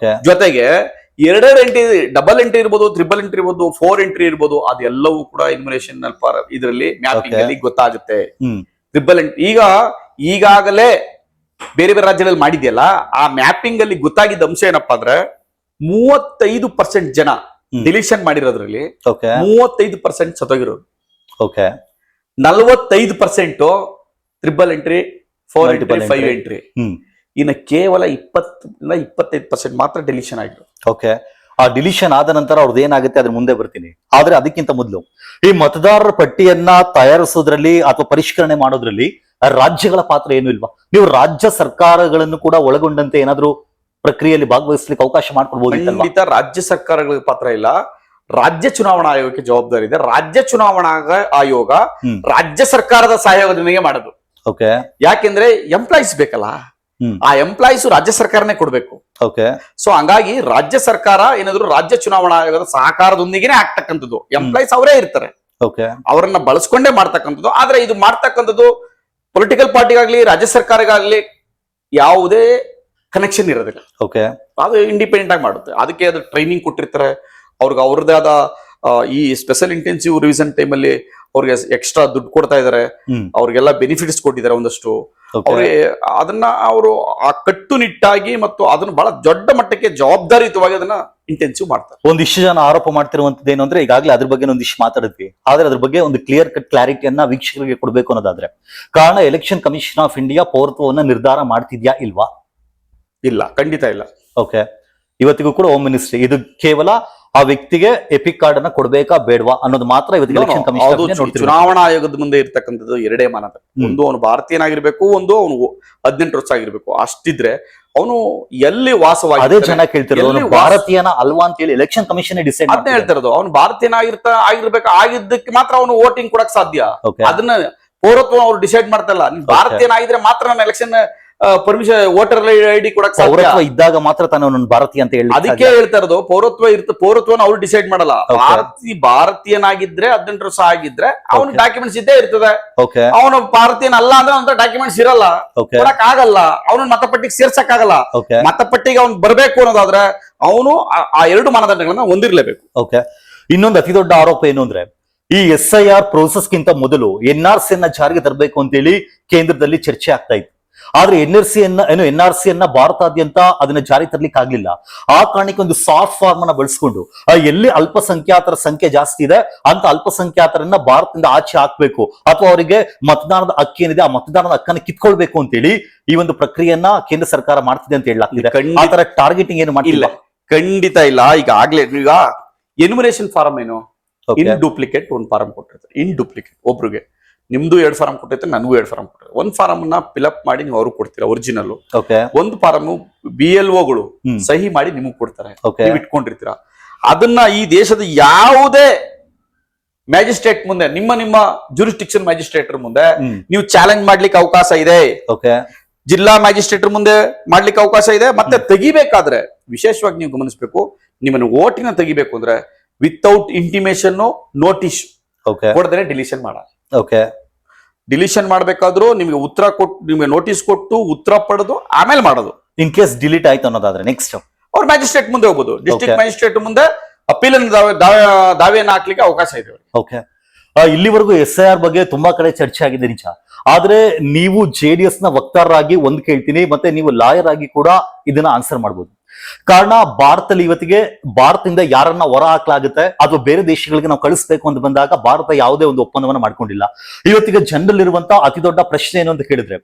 B: ಜೊತೆಗೆ 2 ಎಂಟ್ರಿ, ಡಬಲ್ ಎಂಟ್ರಿ ಇರ್ಬೋದು, ತ್ರಿಬಲ್ ಎಂಟ್ರಿ ಇರ್ಬೋದು, 4 ಎಂಟ್ರಿ ಇರ್ಬೋದು, ಅದೆಲ್ಲವೂ ಕೂಡ ಎನ್ಯುಮರೇಷನ್ ಇದರಲ್ಲಿ ಮ್ಯಾಪಿಂಗ್ ಅಲ್ಲಿ ಗೊತ್ತಾಗುತ್ತೆ. ತ್ರಿಬಲ್ ಎಂಟ್ರಿ ಈಗಾಗಲೇ ಬೇರೆ ಬೇರೆ ರಾಜ್ಯಗಳಲ್ಲಿ ಮಾಡಿದ್ಯಲ್ಲ, ಆ ಮ್ಯಾಪಿಂಗ್ ಅಲ್ಲಿ ಗೊತ್ತಾಗಿದ್ದ ಅಂಶ ಏನಪ್ಪಾ ಅಂದ್ರೆ 35% ಜನ ಡಿಲೀಷನ್ ಮಾಡಿರೋದ್ರಲ್ಲಿ 35% ಸತ್ತೋಗಿರೋದು, 45% ತ್ರಿಬಲ್ ಎಂಟ್ರಿ, 4 ಎಂಟ್ರಿ, 5 ಎಂಟ್ರಿ. ಇನ್ನು ಕೇವಲ 20-25% ಮಾತ್ರ ಡಿಲೀಷನ್ ಆಗಿರೋದು.
A: ಆ ಡಿಲೀಷನ್ ಆದ ನಂತರ ಅವ್ರದ್ದು ಏನಾಗುತ್ತೆ ಅದ್ರ ಮುಂದೆ ಬರ್ತೀನಿ. ಆದ್ರೆ ಅದಕ್ಕಿಂತ ಮೊದಲು ಈ ಮತದಾರರ ಪಟ್ಟಿಯನ್ನ ತಯಾರಿಸೋದ್ರಲ್ಲಿ ಅಥವಾ ಪರಿಷ್ಕರಣೆ ಮಾಡೋದ್ರಲ್ಲಿ ರಾಜ್ಯಗಳ ಪಾತ್ರ ಏನು ಇಲ್ವಾ? ನೀವು ರಾಜ್ಯ ಸರ್ಕಾರಗಳನ್ನು ಕೂಡ ಒಳಗೊಂಡಂತೆ ಏನಾದ್ರೂ ಪ್ರಕ್ರಿಯೆಯಲ್ಲಿ ಭಾಗವಹಿಸ್ಲಿಕ್ಕೆ ಅವಕಾಶ ಮಾಡ್ಕೊಳ್ಬಹುದು.
B: ಖಂಡಿತ ರಾಜ್ಯ ಸರ್ಕಾರಗಳಿಗೆ ಪಾತ್ರ ಇಲ್ಲ. ರಾಜ್ಯ ಚುನಾವಣಾ ಆಯೋಗಕ್ಕೆ ಜವಾಬ್ದಾರಿ ಇದೆ. ರಾಜ್ಯ ಚುನಾವಣಾ ಆಯೋಗ ರಾಜ್ಯ ಸರ್ಕಾರದ ಸಹಯೋಗದೊಂದಿಗೆ ಮಾಡೋದು. ಯಾಕೆಂದ್ರೆ ಎಂಪ್ಲಾಯೀಸ್ ಬೇಕಲ್ಲ, ಆ ಎಂಪ್ಲಾಯೀಸ್ ರಾಜ್ಯ ಸರ್ಕಾರನೇ ಕೊಡ್ಬೇಕು. ಸೊ ಹಂಗಾಗಿ ರಾಜ್ಯ ಸರ್ಕಾರ ಏನಾದ್ರು ರಾಜ್ಯ ಚುನಾವಣಾ ಆಯೋಗದ ಸಹಕಾರದೊಂದಿಗೆ ಆಗ್ತಕ್ಕಂಥದ್ದು. ಎಂಪ್ಲಾಯೀಸ್ ಅವರೇ ಇರ್ತಾರೆ, ಅವರನ್ನ ಬಳಸ್ಕೊಂಡೇ ಮಾಡ್ತಕ್ಕಂಥದ್ದು. ಆದ್ರೆ ಇದು ಮಾಡ್ತಕ್ಕಂಥದ್ದು ಪೊಲಿಟಿಕಲ್ ಪಾರ್ಟಿಗಾಗ್ಲಿ ರಾಜ್ಯ ಸರ್ಕಾರಗಾಗ್ಲಿ ಯಾವುದೇ ಕನೆಕ್ಷನ್ ಇರೋದಿಲ್ಲ. ಅದು ಇಂಡಿಪೆಂಡೆಂಟ್ ಆಗಿ ಮಾಡುತ್ತೆ. ಅದಕ್ಕೆ ಅದು ಟ್ರೈನಿಂಗ್ ಕೊಟ್ಟಿರ್ತಾರೆ. ಅವ್ರಿಗೆ ಅವ್ರದ್ದೇ ಆದ ಈ ಸ್ಪೆಷಲ್ ಇಂಟೆನ್ಸಿವ್ ರಿವಿಷನ್ ಟೈಮ್ ಅಲ್ಲಿ ಅವ್ರಿಗೆ ಎಕ್ಸ್ಟ್ರಾ ದುಡ್ಡು ಕೊಡ್ತಾ ಇದಾರೆ. ಅವ್ರಿಗೆಲ್ಲ ಬೆನಿಫಿಟ್ಸ್ ಕೊಟ್ಟಿದ್ದಾರೆ ಒಂದಷ್ಟು.
A: Okay.
B: ಅವ್ರಿಗೆ ಅದನ್ನ ಅವರು ಆ ಕಟ್ಟುನಿಟ್ಟಾಗಿ ಮತ್ತು ಅದನ್ನ ಬಹಳ ದೊಡ್ಡ ಮಟ್ಟಕ್ಕೆ ಜವಾಬ್ದಾರಿಯುತವಾಗಿ ಅದನ್ನ ಇಂಟೆನ್ಸಿವ್ ಮಾಡ್ತಾರೆ.
A: ಒಂದಿಷ್ಟು ಜನ ಆರೋಪ ಮಾಡ್ತಿರುವಂತದ್ದು ಏನು ಅಂದ್ರೆ, ಈಗಾಗಲೇ ಅದ್ರ ಬಗ್ಗೆ ಒಂದಿಷ್ಟು ಮಾತಾಡಿದ್ವಿ, ಆದ್ರೆ ಅದ್ರ ಬಗ್ಗೆ ಒಂದು ಕ್ಲಿಯರ್ ಕಟ್ ಕ್ಲಾರಿಟಿಯನ್ನ ವೀಕ್ಷಕರಿಗೆ ಕೊಡ್ಬೇಕು ಅನ್ನೋದಾದ್ರೆ, ಕಾರಣ ಎಲೆಕ್ಷನ್ ಕಮಿಷನ್ ಆಫ್ ಇಂಡಿಯಾ ಪೌರತ್ವವನ್ನ ನಿರ್ಧಾರ ಮಾಡ್ತಿದ್ಯಾ ಇಲ್ವಾ?
B: ಇಲ್ಲ, ಖಂಡಿತ ಇಲ್ಲ.
A: ಓಕೆ, ಇವತ್ತಿಗೂ ಕೂಡ ಹೋಮ್ ಮಿನಿಸ್ಟ್ರಿ ಇದು ಕೇವಲ ಆ ವ್ಯಕ್ತಿಗೆ ಎಪಿಕ್ ಕಾರ್ಡ್ ಅನ್ನ ಕೊಡ್ಬೇಕಾ ಬೇಡವಾ ಅನ್ನೋದು ಮಾತ್ರ ಇವತ್ತಿಗೆ ಎಲೆಕ್ಷನ್ ಕಮಿಷನ್.
B: ಚುನಾವಣಾ ಆಯೋಗದ ಮುಂದೆ ಇರ್ತಕ್ಕಂಥದ್ದು ಎರಡೇ ಮಾನದ. ಒಂದು ಅವನು ಭಾರತೀಯನಾಗಿರ್ಬೇಕು, ಒಂದು ಅವನು 18 ವರ್ಷ ಆಗಿರ್ಬೇಕು. ಅಷ್ಟಿದ್ರೆ ಅವನು ಎಲ್ಲಿ ವಾಸವಾಗಿ,
A: ಅದೇ ಜನ ಕೇಳ್ತಿರೋದು ಭಾರತೀಯನ ಅಲ್ವಾ ಅಂತ ಹೇಳಿ ಎಲೆಕ್ಷನ್ ಕಮಿಷನ್ ಡಿಸೈಡ್
B: ಅದನ್ನ ಹೇಳ್ತಿರೋದು. ಅವನು ಭಾರತೀಯನಾಗಿರ್ಬೇಕು, ಆಗಿದ್ದಕ್ಕೆ ಮಾತ್ರ ಅವನು ವೋಟಿಂಗ್ ಕೊಡಕ್ ಸಾಧ್ಯ. ಅದನ್ನ ಪೌರತ್ವ ಅವ್ರು ಡಿಸೈಡ್ ಮಾಡ್ತಾರಲ್ಲ. ಭಾರತೀಯನಾಗಿದ್ರೆ ಮಾತ್ರ ನಾನು ಎಲೆಕ್ಷನ್ ಪರ್ಮಿಷನ್ ವೋಟರ್ ಐಡಿ ಕೊಡಕ್ ಸಾಧ್ಯ
A: ಇದ್ದಾಗ ಮಾತ್ರ ತಾನು ಭಾರತೀಯ ಅಂತ ಹೇಳಿ.
B: ಅದಕ್ಕೆ ಹೇಳ್ತಾ ಇರೋದು ಪೌರತ್ವನ ಅವ್ರು ಡಿಸೈಡ್ ಮಾಡಲ್ಲ. ಭಾರತೀಯನಾಗಿದ್ರೆ 18 ವರ್ಷ ಆಗಿದ್ರೆ ಅವನ ಡಾಕ್ಯುಮೆಂಟ್ಸ್ ಇದ್ದೇ ಇರ್ತದೆ. ಅವನು ಭಾರತೀಯನಲ್ಲ ಅಂದ್ರೆ ಅಂತ ಡಾಕ್ಯುಮೆಂಟ್ಸ್ ಇರಲ್ಲ, ಕೊಡಕ್ ಆಗಲ್ಲ. ಅವನ ಮತಪಟ್ಟಿಗೆ ಸೇರ್ಸಕ್ ಆಗಲ್ಲ. ಮತಪಟ್ಟಿಗೆ ಅವ್ನು ಬರ್ಬೇಕು ಅನ್ನೋದಾದ್ರೆ ಅವನು ಆ 2 ಮಾನದಂಡಗಳನ್ನ ಹೊಂದಿರ್ಲೇಬೇಕು.
A: ಓಕೆ, ಇನ್ನೊಂದು ಅತಿ ದೊಡ್ಡ ಆರೋಪ ಏನು ಅಂದ್ರೆ, ಈ SIR ಪ್ರೋಸೆಸ್ ಗಿಂತ ಮೊದಲು NRC ಅನ್ನ ಜಾರಿಗೆ ತರಬೇಕು ಅಂತೇಳಿ ಕೇಂದ್ರದಲ್ಲಿ ಚರ್ಚೆ ಆಗ್ತಾ ಇತ್ತು. ಆದ್ರೆ NRC ಅನ್ನ ಭಾರತಾದ್ಯಂತ ಅದನ್ನ ಜಾರಿ ತರ್ಲಿಕ್ಕೆ ಆಗ್ಲಿಲ್ಲ. ಆ ಕಾರಣಕ್ಕೆ ಒಂದು ಸಾಫ್ಟ್ ಫಾರ್ಮ್ ಅನ್ನ ಬಳಸ್ಕೊಂಡು ಎಲ್ಲಿ ಅಲ್ಪಸಂಖ್ಯಾತರ ಸಂಖ್ಯೆ ಜಾಸ್ತಿ ಇದೆ ಅಂತ ಅಲ್ಪಸಂಖ್ಯಾತರನ್ನ ಭಾರತದಿಂದ ಆಚೆ ಹಾಕ್ಬೇಕು, ಅಥವಾ ಅವರಿಗೆ ಮತದಾನದ ಹಕ್ಕು ಏನಿದೆ ಆ ಮತದಾನದ ಹಕ್ಕನ್ನು ಕಿತ್ಕೊಳ್ಬೇಕು ಅಂತೇಳಿ ಈ ಒಂದು ಪ್ರಕ್ರಿಯೆಯನ್ನ ಕೇಂದ್ರ ಸರ್ಕಾರ ಮಾಡ್ತಿದೆ ಅಂತ ಹೇಳಲಾಗ್ತಿದೆ. ಆ ತರ ಟಾರ್ಗೆಟಿಂಗ್ ಏನು ಮಾಡಿಲ್ಲ?
B: ಖಂಡಿತ ಇಲ್ಲ. ಈಗ ಎನ್ಯುಮರೇಷನ್ ಫಾರಂ ಏನು, ಇನ್ ಡೂಪ್ಲಿಕೇಟ್ ಒಂದು ಫಾರಂ ಕೊಟ್ಟಿರ್ತಾರೆ. ಇನ್ ಡೂಪ್ಲಿಕೇಟ್ ಒಬ್ರಿಗೆ ನಿಮ್ದು 2 ಫಾರಂ ಕೊಟ್ಟಿರ್ತಾರೆ, ನನಗೂ 2 ಫಾರಂ ಕೊಟ್ಟಿರ್ತಾರೆ. ಒಂದು ಫಾರಂ ನ ಫಿಲ್ಅಪ್ ಮಾಡಿ ನೀವು ಅವ್ರಿಗೆ ಕೊಡ್ತೀರಾ ಒರಿಜಿನಲ್. ಒಂದು ಫಾರಂ BLOಗಳು ಸಹಿ ಮಾಡಿ ನಿಮಗ್ ಕೊಡ್ತಾರೆ, ನೀವು ಇಟ್ಕೊಂಡಿರ್ತೀರಾ. ಅದನ್ನ ಈ ದೇಶದ ಯಾವುದೇ ಮ್ಯಾಜಿಸ್ಟ್ರೇಟ್ ಮುಂದೆ, ನಿಮ್ಮ ಜುರಿಸ್ಟಿಕ್ಷನ್ ಮ್ಯಾಜಿಸ್ಟ್ರೇಟರ್ ಮುಂದೆ ನೀವು ಚಾಲೆಂಜ್ ಮಾಡ್ಲಿಕ್ಕೆ ಅವಕಾಶ ಇದೆ. ಜಿಲ್ಲಾ ಮ್ಯಾಜಿಸ್ಟ್ರೇಟರ್ ಮುಂದೆ ಮಾಡ್ಲಿಕ್ಕೆ ಅವಕಾಶ ಇದೆ. ಮತ್ತೆ ತೆಗಿಬೇಕಾದ್ರೆ ವಿಶೇಷವಾಗಿ ನೀವು ಗಮನಿಸಬೇಕು, ನಿಮ್ಮನ್ನು ಓಟಿನ ತೆಗಿಬೇಕು ಅಂದ್ರೆ ವಿತೌಟ್ ಇಂಟಿಮೇಷನ್ ನೋಟಿಸ್ ಕೊಡದೇ ಡಿಲೀಷನ್ ಮಾಡ. ಡಿಲೀಷನ್ ಮಾಡ್ಬೇಕಾದ್ರೂ ನಿಮ್ಗೆ ಉತ್ತರ ಕೊಟ್ಟು, ನಿಮ್ಗೆ ನೋಟಿಸ್ ಕೊಟ್ಟು ಉತ್ತರ ಪಡೆದು ಆಮೇಲೆ ಮಾಡೋದು.
A: ಇನ್ ಕೇಸ್ ಡಿಲೀಟ್ ಆಯ್ತು ಅನ್ನೋದಾದ್ರೆ ನೆಕ್ಸ್ಟ್
B: ಅವ್ರು ಮ್ಯಾಜಿಸ್ಟ್ರೇಟ್ ಮುಂದೆ ಹೋಗ್ಬೋದು. ಡಿಸ್ಟ್ರಿಕ್ಟ್ ಮ್ಯಾಜಿಸ್ಟ್ರೇಟ್ ಮುಂದೆ ಅಪೀಲ್ ದಾವೆಯನ್ನು ಹಾಕ್ಲಿಕ್ಕೆ ಅವಕಾಶ ಇದೆ.
A: ಓಕೆ, ಇಲ್ಲಿವರೆಗೂ SIR ಬಗ್ಗೆ ತುಂಬಾ ಕಡೆ ಚರ್ಚೆ ಆಗಿದೆ ನಿಜ. ಆದ್ರೆ ನೀವು JDS ನ ವಕ್ತಾರರಾಗಿ ಒಂದ್ ಕೇಳ್ತೀನಿ, ಮತ್ತೆ ನೀವು ಲಾಯರ್ ಆಗಿ ಕೂಡ ಇದನ್ನ ಆನ್ಸರ್ ಮಾಡ್ಬೋದು. ಕಾರಣ ಭಾರತದಲ್ಲಿ ಇವತ್ತಿಗೆ ಭಾರತದಿಂದ ಯಾರನ್ನ ಹೊರ ಹಾಕ್ಲಾಗುತ್ತೆ ಅಥವಾ ಬೇರೆ ದೇಶಗಳಿಗೆ ನಾವು ಕಳಿಸ್ಬೇಕು ಅಂತ ಬಂದಾಗ ಭಾರತ ಯಾವುದೇ ಒಂದು ಒಪ್ಪಂದವನ್ನ ಮಾಡ್ಕೊಂಡಿಲ್ಲ. ಇವತ್ತಿಗೆ ಜನರಲ್ಲಿರುವಂತ ಅತಿ ದೊಡ್ಡ ಪ್ರಶ್ನೆ ಏನು ಅಂತ ಕೇಳಿದ್ರೆ,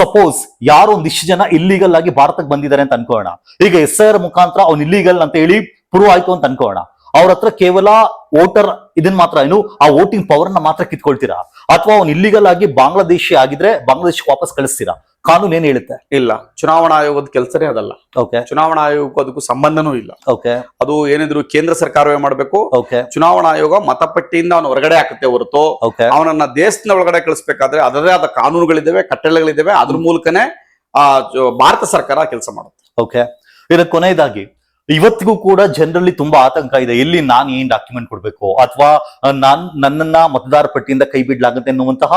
A: ಸಪೋಸ್ ಯಾರೋ ಒಂದಿಷ್ಟು ಜನ ಇಲ್ಲಿಗಲ್ ಆಗಿ ಭಾರತಕ್ಕೆ ಬಂದಿದ್ದಾರೆ ಅಂತ ಅನ್ಕೋಣ. ಈಗ SIR ಮುಖಾಂತರ ಅವ್ನು ಇಲ್ಲಿಗಲ್ ಅಂತ ಹೇಳಿ ಪ್ರೂವ್ ಆಯ್ತು ಅಂತ ಅನ್ಕೋಣ. ಅವ್ರ ಹತ್ರ ಕೇವಲ ವೋಟರ್ ಇದನ್ ಮಾತ್ರ ಏನು ಆ ವೋಟಿಂಗ್ ಪವರ್ ನ ಮಾತ್ರ ಕಿತ್ಕೊಳ್ತೀರಾ, ಅಥವಾ ಅವ್ನು ಇಲ್ಲಿಗಲ್ ಆಗಿ ಬಾಂಗ್ಲಾದೇಶಿ ಆಗಿದ್ರೆ ಬಾಂಗ್ಲಾದೇಶಕ್ಕೆ ವಾಪಸ್ ಕಳಿಸ್ತೀರಾ? ಕಾನೂನು ಏನ್ ಹೇಳುತ್ತೆ?
B: ಇಲ್ಲ, ಚುನಾವಣಾ ಆಯೋಗದ ಕೆಲಸನೇ ಅದಲ್ಲ. ಚುನಾವಣಾ ಆಯೋಗಕ್ಕೂ ಅದಕ್ಕೂ ಸಂಬಂಧನೂ ಇಲ್ಲ. ಅದು ಏನಿದ್ರು ಕೇಂದ್ರ ಸರ್ಕಾರವೇ ಮಾಡ್ಬೇಕು. ಚುನಾವಣಾ ಆಯೋಗ ಮತಪಟ್ಟಿಯಿಂದ ಅವನ ಹೊರಗಡೆ ಹಾಕುತ್ತೆ ಹೊರತು ಅವನನ್ನ ದೇಶದ ಒಳಗಡೆ ಕಳಿಸ್ಬೇಕಾದ್ರೆ ಅದರದೇ ಆದ ಕಾನೂನುಗಳಿದ್ದಾವೆ, ಕಟ್ಟಳೆಗಳಿದ್ದಾವೆ. ಅದ್ರ ಮೂಲಕನೇ ಭಾರತ ಸರ್ಕಾರ ಕೆಲಸ ಮಾಡುತ್ತೆ.
A: ಓಕೆ, ಇದರ ಕೊನೆಯದಾಗಿ ಇವತ್ತಿಗೂ ಕೂಡ ಜನರಲ್ಲಿ ತುಂಬಾ ಆತಂಕ ಇದೆ, ಎಲ್ಲಿ ನಾನು ಏನ್ ಡಾಕ್ಯುಮೆಂಟ್ ಕೊಡ್ಬೇಕು ಅಥವಾ ನನ್ನನ್ನ ಮತದಾರ ಪಟ್ಟಿಯಿಂದ ಕೈ ಬಿಡ್ಲಾಗುತ್ತೆ ಎನ್ನುವಂತಹ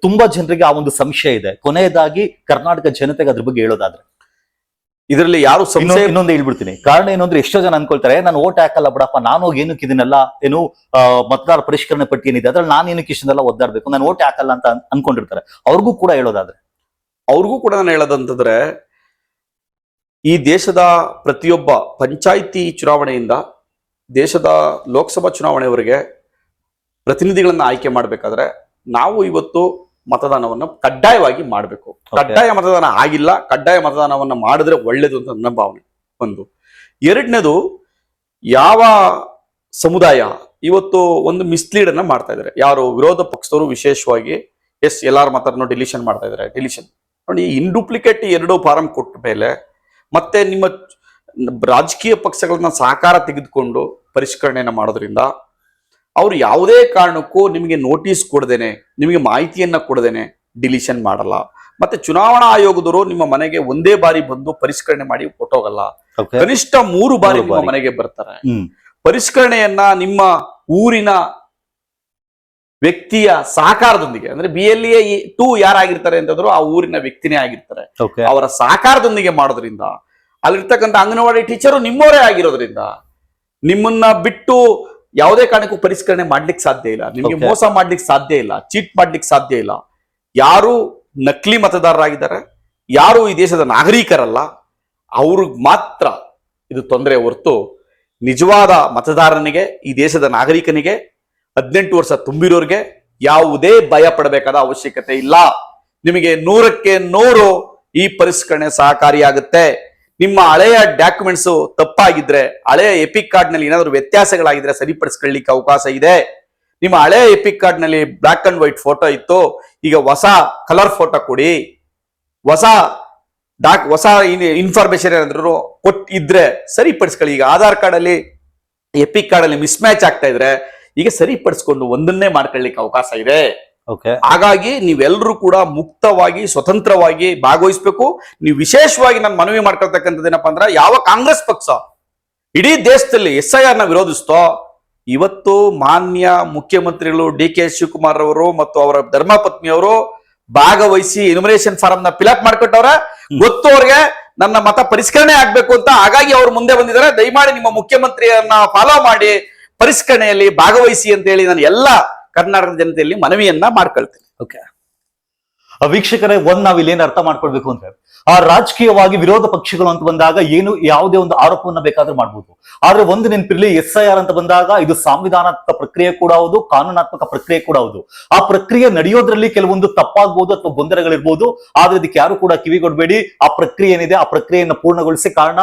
A: ತುಂಬಾ ಜನರಿಗೆ ಆ ಒಂದು ಸಂಶಯ ಇದೆ. ಕೊನೆಯದಾಗಿ ಕರ್ನಾಟಕ ಜನತೆಗೆ ಅದ್ರ ಬಗ್ಗೆ ಹೇಳೋದಾದ್ರೆ
B: ಇದರಲ್ಲಿ ಯಾರು
A: ಇನ್ನೊಂದು ಹೇಳ್ಬಿಡ್ತೀನಿ. ಕಾರಣ ಏನು ಅಂದ್ರೆ, ಎಷ್ಟೋ ಜನ ಅನ್ಕೊಳ್ತಾರೆ ನಾನು ಓಟ್ ಹಾಕಲ್ಲ ಬಿಡಪ್ಪ, ನಾನು ಏನಕ್ಕೆ ಇದನ್ನೆಲ್ಲ ಏನು ಮತದಾರ ಪರಿಷ್ಕರಣೆ ಪಟ್ಟಿ ಏನಿದೆ ಅದ್ರಲ್ಲಿ ನಾನು ಏನಕ್ಕೆ ಇಷ್ಟನ್ನೆಲ್ಲ ಒದ್ದಾಡ್ಬೇಕು, ನಾನು ಓಟ್ ಹಾಕಲ್ಲ ಅಂತ ಅನ್ಕೊಂಡಿರ್ತಾರೆ. ಅವ್ರಿಗೂ ಕೂಡ ಹೇಳೋದಾದ್ರೆ
B: ನಾನು ಹೇಳೋದಂತಂದ್ರೆ, ಈ ದೇಶದ ಪ್ರತಿಯೊಬ್ಬ ಪಂಚಾಯಿತಿ ಚುನಾವಣೆಯಿಂದ ದೇಶದ ಲೋಕಸಭಾ ಚುನಾವಣೆಯವರೆಗೆ ಪ್ರತಿನಿಧಿಗಳನ್ನ ಆಯ್ಕೆ ಮಾಡಬೇಕಾದ್ರೆ ನಾವು ಇವತ್ತು ಮತದಾನವನ್ನು ಕಡ್ಡಾಯವಾಗಿ ಮಾಡಬೇಕು. ಕಡ್ಡಾಯ ಮತದಾನ ಆಗಿಲ್ಲ, ಕಡ್ಡಾಯ ಮತದಾನವನ್ನ ಮಾಡಿದ್ರೆ ಒಳ್ಳೇದು ಅಂತ ನನ್ನ ಭಾವನೆ. ಒಂದು. ಎರಡನೇದು, ಯಾವ ಸಮುದಾಯ ಇವತ್ತು ಒಂದು ಮಿಸ್ಲೀಡ್ ಅನ್ನ ಮಾಡ್ತಾ ಇದ್ದಾರೆ, ಯಾರು ವಿರೋಧ ಪಕ್ಷದವರು ವಿಶೇಷವಾಗಿ ಎಲ್ಲಾರ ಮತವನ್ನು ಡಿಲೀಷನ್ ಮಾಡ್ತಾ ಇದ್ದಾರೆ. ಡಿಲೀಷನ್ ನೋಡಿ, ಇನ್ ಡೂಪ್ಲಿಕೇಟ್ 2 ಫಾರಂ ಕೊಟ್ಟ ಮೇಲೆ ಮತ್ತೆ ನಿಮ್ಮ ರಾಜಕೀಯ ಪಕ್ಷಗಳನ್ನ ಸಹಕಾರ ತೆಗೆದುಕೊಂಡು ಪರಿಷ್ಕರಣೆಯನ್ನ ಮಾಡೋದ್ರಿಂದ ಅವ್ರು ಯಾವುದೇ ಕಾರಣಕ್ಕೂ ನಿಮಗೆ ನೋಟಿಸ್ ಕೊಡದೇನೆ, ನಿಮಗೆ ಮಾಹಿತಿಯನ್ನ ಕೊಡದೇನೆ ಡಿಲೀಷನ್ ಮಾಡಲ್ಲ. ಮತ್ತೆ ಚುನಾವಣಾ ಆಯೋಗದವರು ನಿಮ್ಮ ಮನೆಗೆ ಒಂದೇ ಬಾರಿ ಬಂದು ಪರಿಷ್ಕರಣೆ ಮಾಡಿ ಕೊಟ್ಟೋಗಲ್ಲ, ಕನಿಷ್ಠ 3 ಬಾರಿ ನಿಮ್ಮ ಮನೆಗೆ ಬರ್ತಾರೆ. ಪರಿಷ್ಕರಣೆಯನ್ನ ನಿಮ್ಮ ಊರಿನ ವ್ಯಕ್ತಿಯ ಸಹಕಾರದೊಂದಿಗೆ, ಅಂದ್ರೆ BLA 2 ಯಾರಾಗಿರ್ತಾರೆ ಅಂತಂದ್ರು ಆ ಊರಿನ ವ್ಯಕ್ತಿನೇ ಆಗಿರ್ತಾರೆ, ಅವರ ಸಹಕಾರದೊಂದಿಗೆ ಮಾಡೋದ್ರಿಂದ, ಅಲ್ಲಿರ್ತಕ್ಕಂಥ ಅಂಗನವಾಡಿ ಟೀಚರು ನಿಮ್ಮವರೇ ಆಗಿರೋದ್ರಿಂದ ನಿಮ್ಮನ್ನ ಬಿಟ್ಟು ಯಾವುದೇ ಕಾರಣಕ್ಕೂ ಪರಿಷ್ಕರಣೆ ಮಾಡ್ಲಿಕ್ಕೆ ಸಾಧ್ಯ ಇಲ್ಲ, ನಿಮ್ಗೆ ಮೋಸ ಮಾಡ್ಲಿಕ್ಕೆ ಸಾಧ್ಯ ಇಲ್ಲ, ಚೀಟ್ ಮಾಡ್ಲಿಕ್ಕೆ ಸಾಧ್ಯ ಇಲ್ಲ. ಯಾರು ನಕಲಿ ಮತದಾರರಾಗಿದ್ದಾರೆ, ಯಾರು ಈ ದೇಶದ ನಾಗರಿಕರಲ್ಲ, ಅವ್ರಿಗೆ ಮಾತ್ರ ಇದು ತೊಂದರೆ ಹೊರತು ನಿಜವಾದ ಮತದಾರನಿಗೆ, ಈ ದೇಶದ ನಾಗರಿಕನಿಗೆ, 18 ವರ್ಷ ತುಂಬಿರೋರಿಗೆ ಯಾವುದೇ ಭಯ ಪಡಬೇಕಾದ ಅವಶ್ಯಕತೆ ಇಲ್ಲ. ನಿಮಗೆ 100ಕ್ಕೆ 100 ಈ ಪರಿಷ್ಕರಣೆ ಸಹಕಾರಿಯಾಗುತ್ತೆ. ನಿಮ್ಮ ಹಳೆಯ ಡಾಕ್ಯುಮೆಂಟ್ಸ್ ತಪ್ಪಾಗಿದ್ರೆ, ಹಳೆಯ ಎಪಿಕ್ ಕಾರ್ಡ್ ನಲ್ಲಿ ಏನಾದರೂ ವ್ಯತ್ಯಾಸಗಳಾಗಿದ್ರೆ ಸರಿಪಡಿಸ್ಕೊಳ್ಳಿಕ್ಕೆ ಅವಕಾಶ ಇದೆ. ನಿಮ್ಮ ಹಳೆಯ ಎಪಿಕ್ ಕಾರ್ಡ್ ನಲ್ಲಿ ಬ್ಲಾಕ್ ಅಂಡ್ ವೈಟ್ ಫೋಟೋ ಇತ್ತು, ಈಗ ಹೊಸ ಕಲರ್ ಫೋಟೋ ಕೊಡಿ. ಹೊಸ ಇನ್ಫಾರ್ಮೇಶನ್ ಏನಾದ್ರು ಇದ್ರೆ ಸರಿಪಡಿಸ್ಕೊಳ್ಳಿ. ಈಗ ಆಧಾರ್ ಕಾರ್ಡ್ ಅಲ್ಲಿ ಎಪಿಕ್ ಕಾರ್ಡ್ ಅಲ್ಲಿ ಮಿಸ್ ಮ್ಯಾಚ್ ಆಗ್ತಾ ಇದ್ರೆ ಈಗ ಸರಿಪಡಿಸ್ಕೊಂಡು ಒಂದನ್ನೇ ಮಾಡ್ಕೊಳ್ಳಿಕ್ಕೆ ಅವಕಾಶ ಇದೆ. ಹಾಗಾಗಿ ನೀವೆಲ್ಲರೂ ಕೂಡ ಮುಕ್ತವಾಗಿ ಸ್ವತಂತ್ರವಾಗಿ ಭಾಗವಹಿಸಬೇಕು. ನೀವು ವಿಶೇಷವಾಗಿ ನಾನು ಮನವಿ ಮಾಡ್ಕೊಳ್ತಕ್ಕಂಥದ್ದು ಏನಪ್ಪಾ ಅಂದ್ರೆ, ಯಾವ ಕಾಂಗ್ರೆಸ್ ಪಕ್ಷ ಇಡೀ ದೇಶದಲ್ಲಿ SIR ನ ವಿರೋಧಿಸ್ತೋ, ಇವತ್ತು ಮಾನ್ಯ ಮುಖ್ಯಮಂತ್ರಿಗಳು DK ಶಿವಕುಮಾರ್ ಅವರು ಮತ್ತು ಅವರ ಧರ್ಮಪತ್ನಿಯವರು ಭಾಗವಹಿಸಿ ಎನ್ಯುಮರೇಷನ್ ಫಾರಂ ನ ಫಿಲ್ಅಪ್ ಮಾಡ್ಕೊಟ್ಟವ್ರ. ಗೊತ್ತು ಅವ್ರಿಗೆ ನನ್ನ ಮತ ಪರಿಷ್ಕರಣೆ ಆಗ್ಬೇಕು ಅಂತ, ಹಾಗಾಗಿ ಅವ್ರು ಮುಂದೆ ಬಂದಿದ್ದಾರೆ. ದಯಮಾಡಿ ನಿಮ್ಮ ಮುಖ್ಯಮಂತ್ರಿಯನ್ನ ಫಾಲೋ ಮಾಡಿ ಪರಿಷ್ಕರಣೆಯಲ್ಲಿ ಭಾಗವಹಿಸಿ ಅಂತ ಹೇಳಿ ನಾನು ಎಲ್ಲ ಕರ್ನಾಟಕದ ಜನತೆಯಲ್ಲಿ ಮನವಿಯನ್ನ ಮಾಡ್ಕೊಳ್ತೇನೆ.
A: ವೀಕ್ಷಕರೇ, ನಾವ್ ಇಲ್ಲೇನು ಅರ್ಥ ಮಾಡ್ಕೊಳ್ಬೇಕು ಅಂದ್ರೆ, ಆ ರಾಜಕೀಯವಾಗಿ ವಿರೋಧ ಪಕ್ಷಗಳು ಅಂತ ಬಂದಾಗ ಯಾವುದೇ ಒಂದು ಆರೋಪವನ್ನ ಬೇಕಾದ್ರೂ ಮಾಡ್ಬೋದು. ಆದ್ರೆ ಒಂದು ನೆನಪಿರ್ಲಿ, SIR ಅಂತ ಬಂದಾಗ ಇದು ಸಾಂವಿಧಾನಾತ್ಮಕ ಪ್ರಕ್ರಿಯೆ ಕೂಡ ಹೌದು, ಕಾನೂನಾತ್ಮಕ ಪ್ರಕ್ರಿಯೆ ಕೂಡ ಹೌದು. ಆ ಪ್ರಕ್ರಿಯೆ ನಡೆಯೋದ್ರಲ್ಲಿ ಕೆಲವೊಂದು ತಪ್ಪಾಗ್ಬೋದು ಅಥವಾ ಗೊಂದಲಗಳಿರ್ಬೋದು. ಆದ್ರೆ ಇದಕ್ಕೆ ಯಾರು ಕೂಡ ಕಿವಿಗೊಡ್ಬೇಡಿ. ಆ ಪ್ರಕ್ರಿಯೆ ಏನಿದೆ ಆ ಪ್ರಕ್ರಿಯೆಯನ್ನು ಪೂರ್ಣಗೊಳಿಸಿ, ಕಾರಣ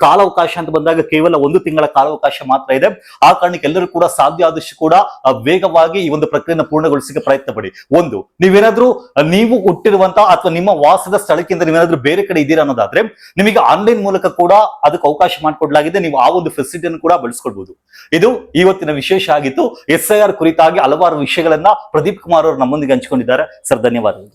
A: ಕಾಲಾವಕಾಶ ಅಂತ ಬಂದಾಗ ಕೇವಲ 1 ತಿಂಗಳ ಕಾಲಾವಕಾಶ ಮಾತ್ರ ಇದೆ. ಆ ಕಾರಣಕ್ಕೆ ಎಲ್ಲರೂ ಕೂಡ ಸಾಧ್ಯ ಆದಷ್ಟು ಕೂಡ ವೇಗವಾಗಿ ಈ ಒಂದು ಪ್ರಕ್ರಿಯೆಯನ್ನು ಪೂರ್ಣಗೊಳಿಸಲಿಕ್ಕೆ ಪ್ರಯತ್ನ ಪಡಿ. ನೀವೇನಾದ್ರೂ ನೀವು ಹುಟ್ಟಿರುವಂತಹ ಅಥವಾ ನಿಮ್ಮ ವಾಸದ ಸ್ಥಳಕ್ಕಿಂತ ನೀವೇನಾದ್ರೂ ಬೇರೆ ಕಡೆ ಇದ್ದೀರಾ ಅನ್ನೋದಾದ್ರೆ, ನಿಮಗೆ ಆನ್ಲೈನ್ ಮೂಲಕ ಕೂಡ ಅದಕ್ಕೆ ಅವಕಾಶ ಮಾಡಿಕೊಡ್ಲಾಗಿದೆ. ನೀವು ಆ ಒಂದು ಫೆಸಿಲಿಟಿಯನ್ನು ಕೂಡ ಬಳಸ್ಕೊಳ್ಬಹುದು. ಇದು ಇವತ್ತಿನ ವಿಶೇಷ ಆಗಿತ್ತು. SIR ಕುರಿತಾಗಿ ಹಲವಾರು ವಿಷಯಗಳನ್ನ ಪ್ರದೀಪ್ ಕುಮಾರ್ ಅವರು ನಮ್ಮೊಂದಿಗೆ ಹಂಚಿಕೊಂಡಿದ್ದಾರೆ. ಸರ್, ಧನ್ಯವಾದಗಳು.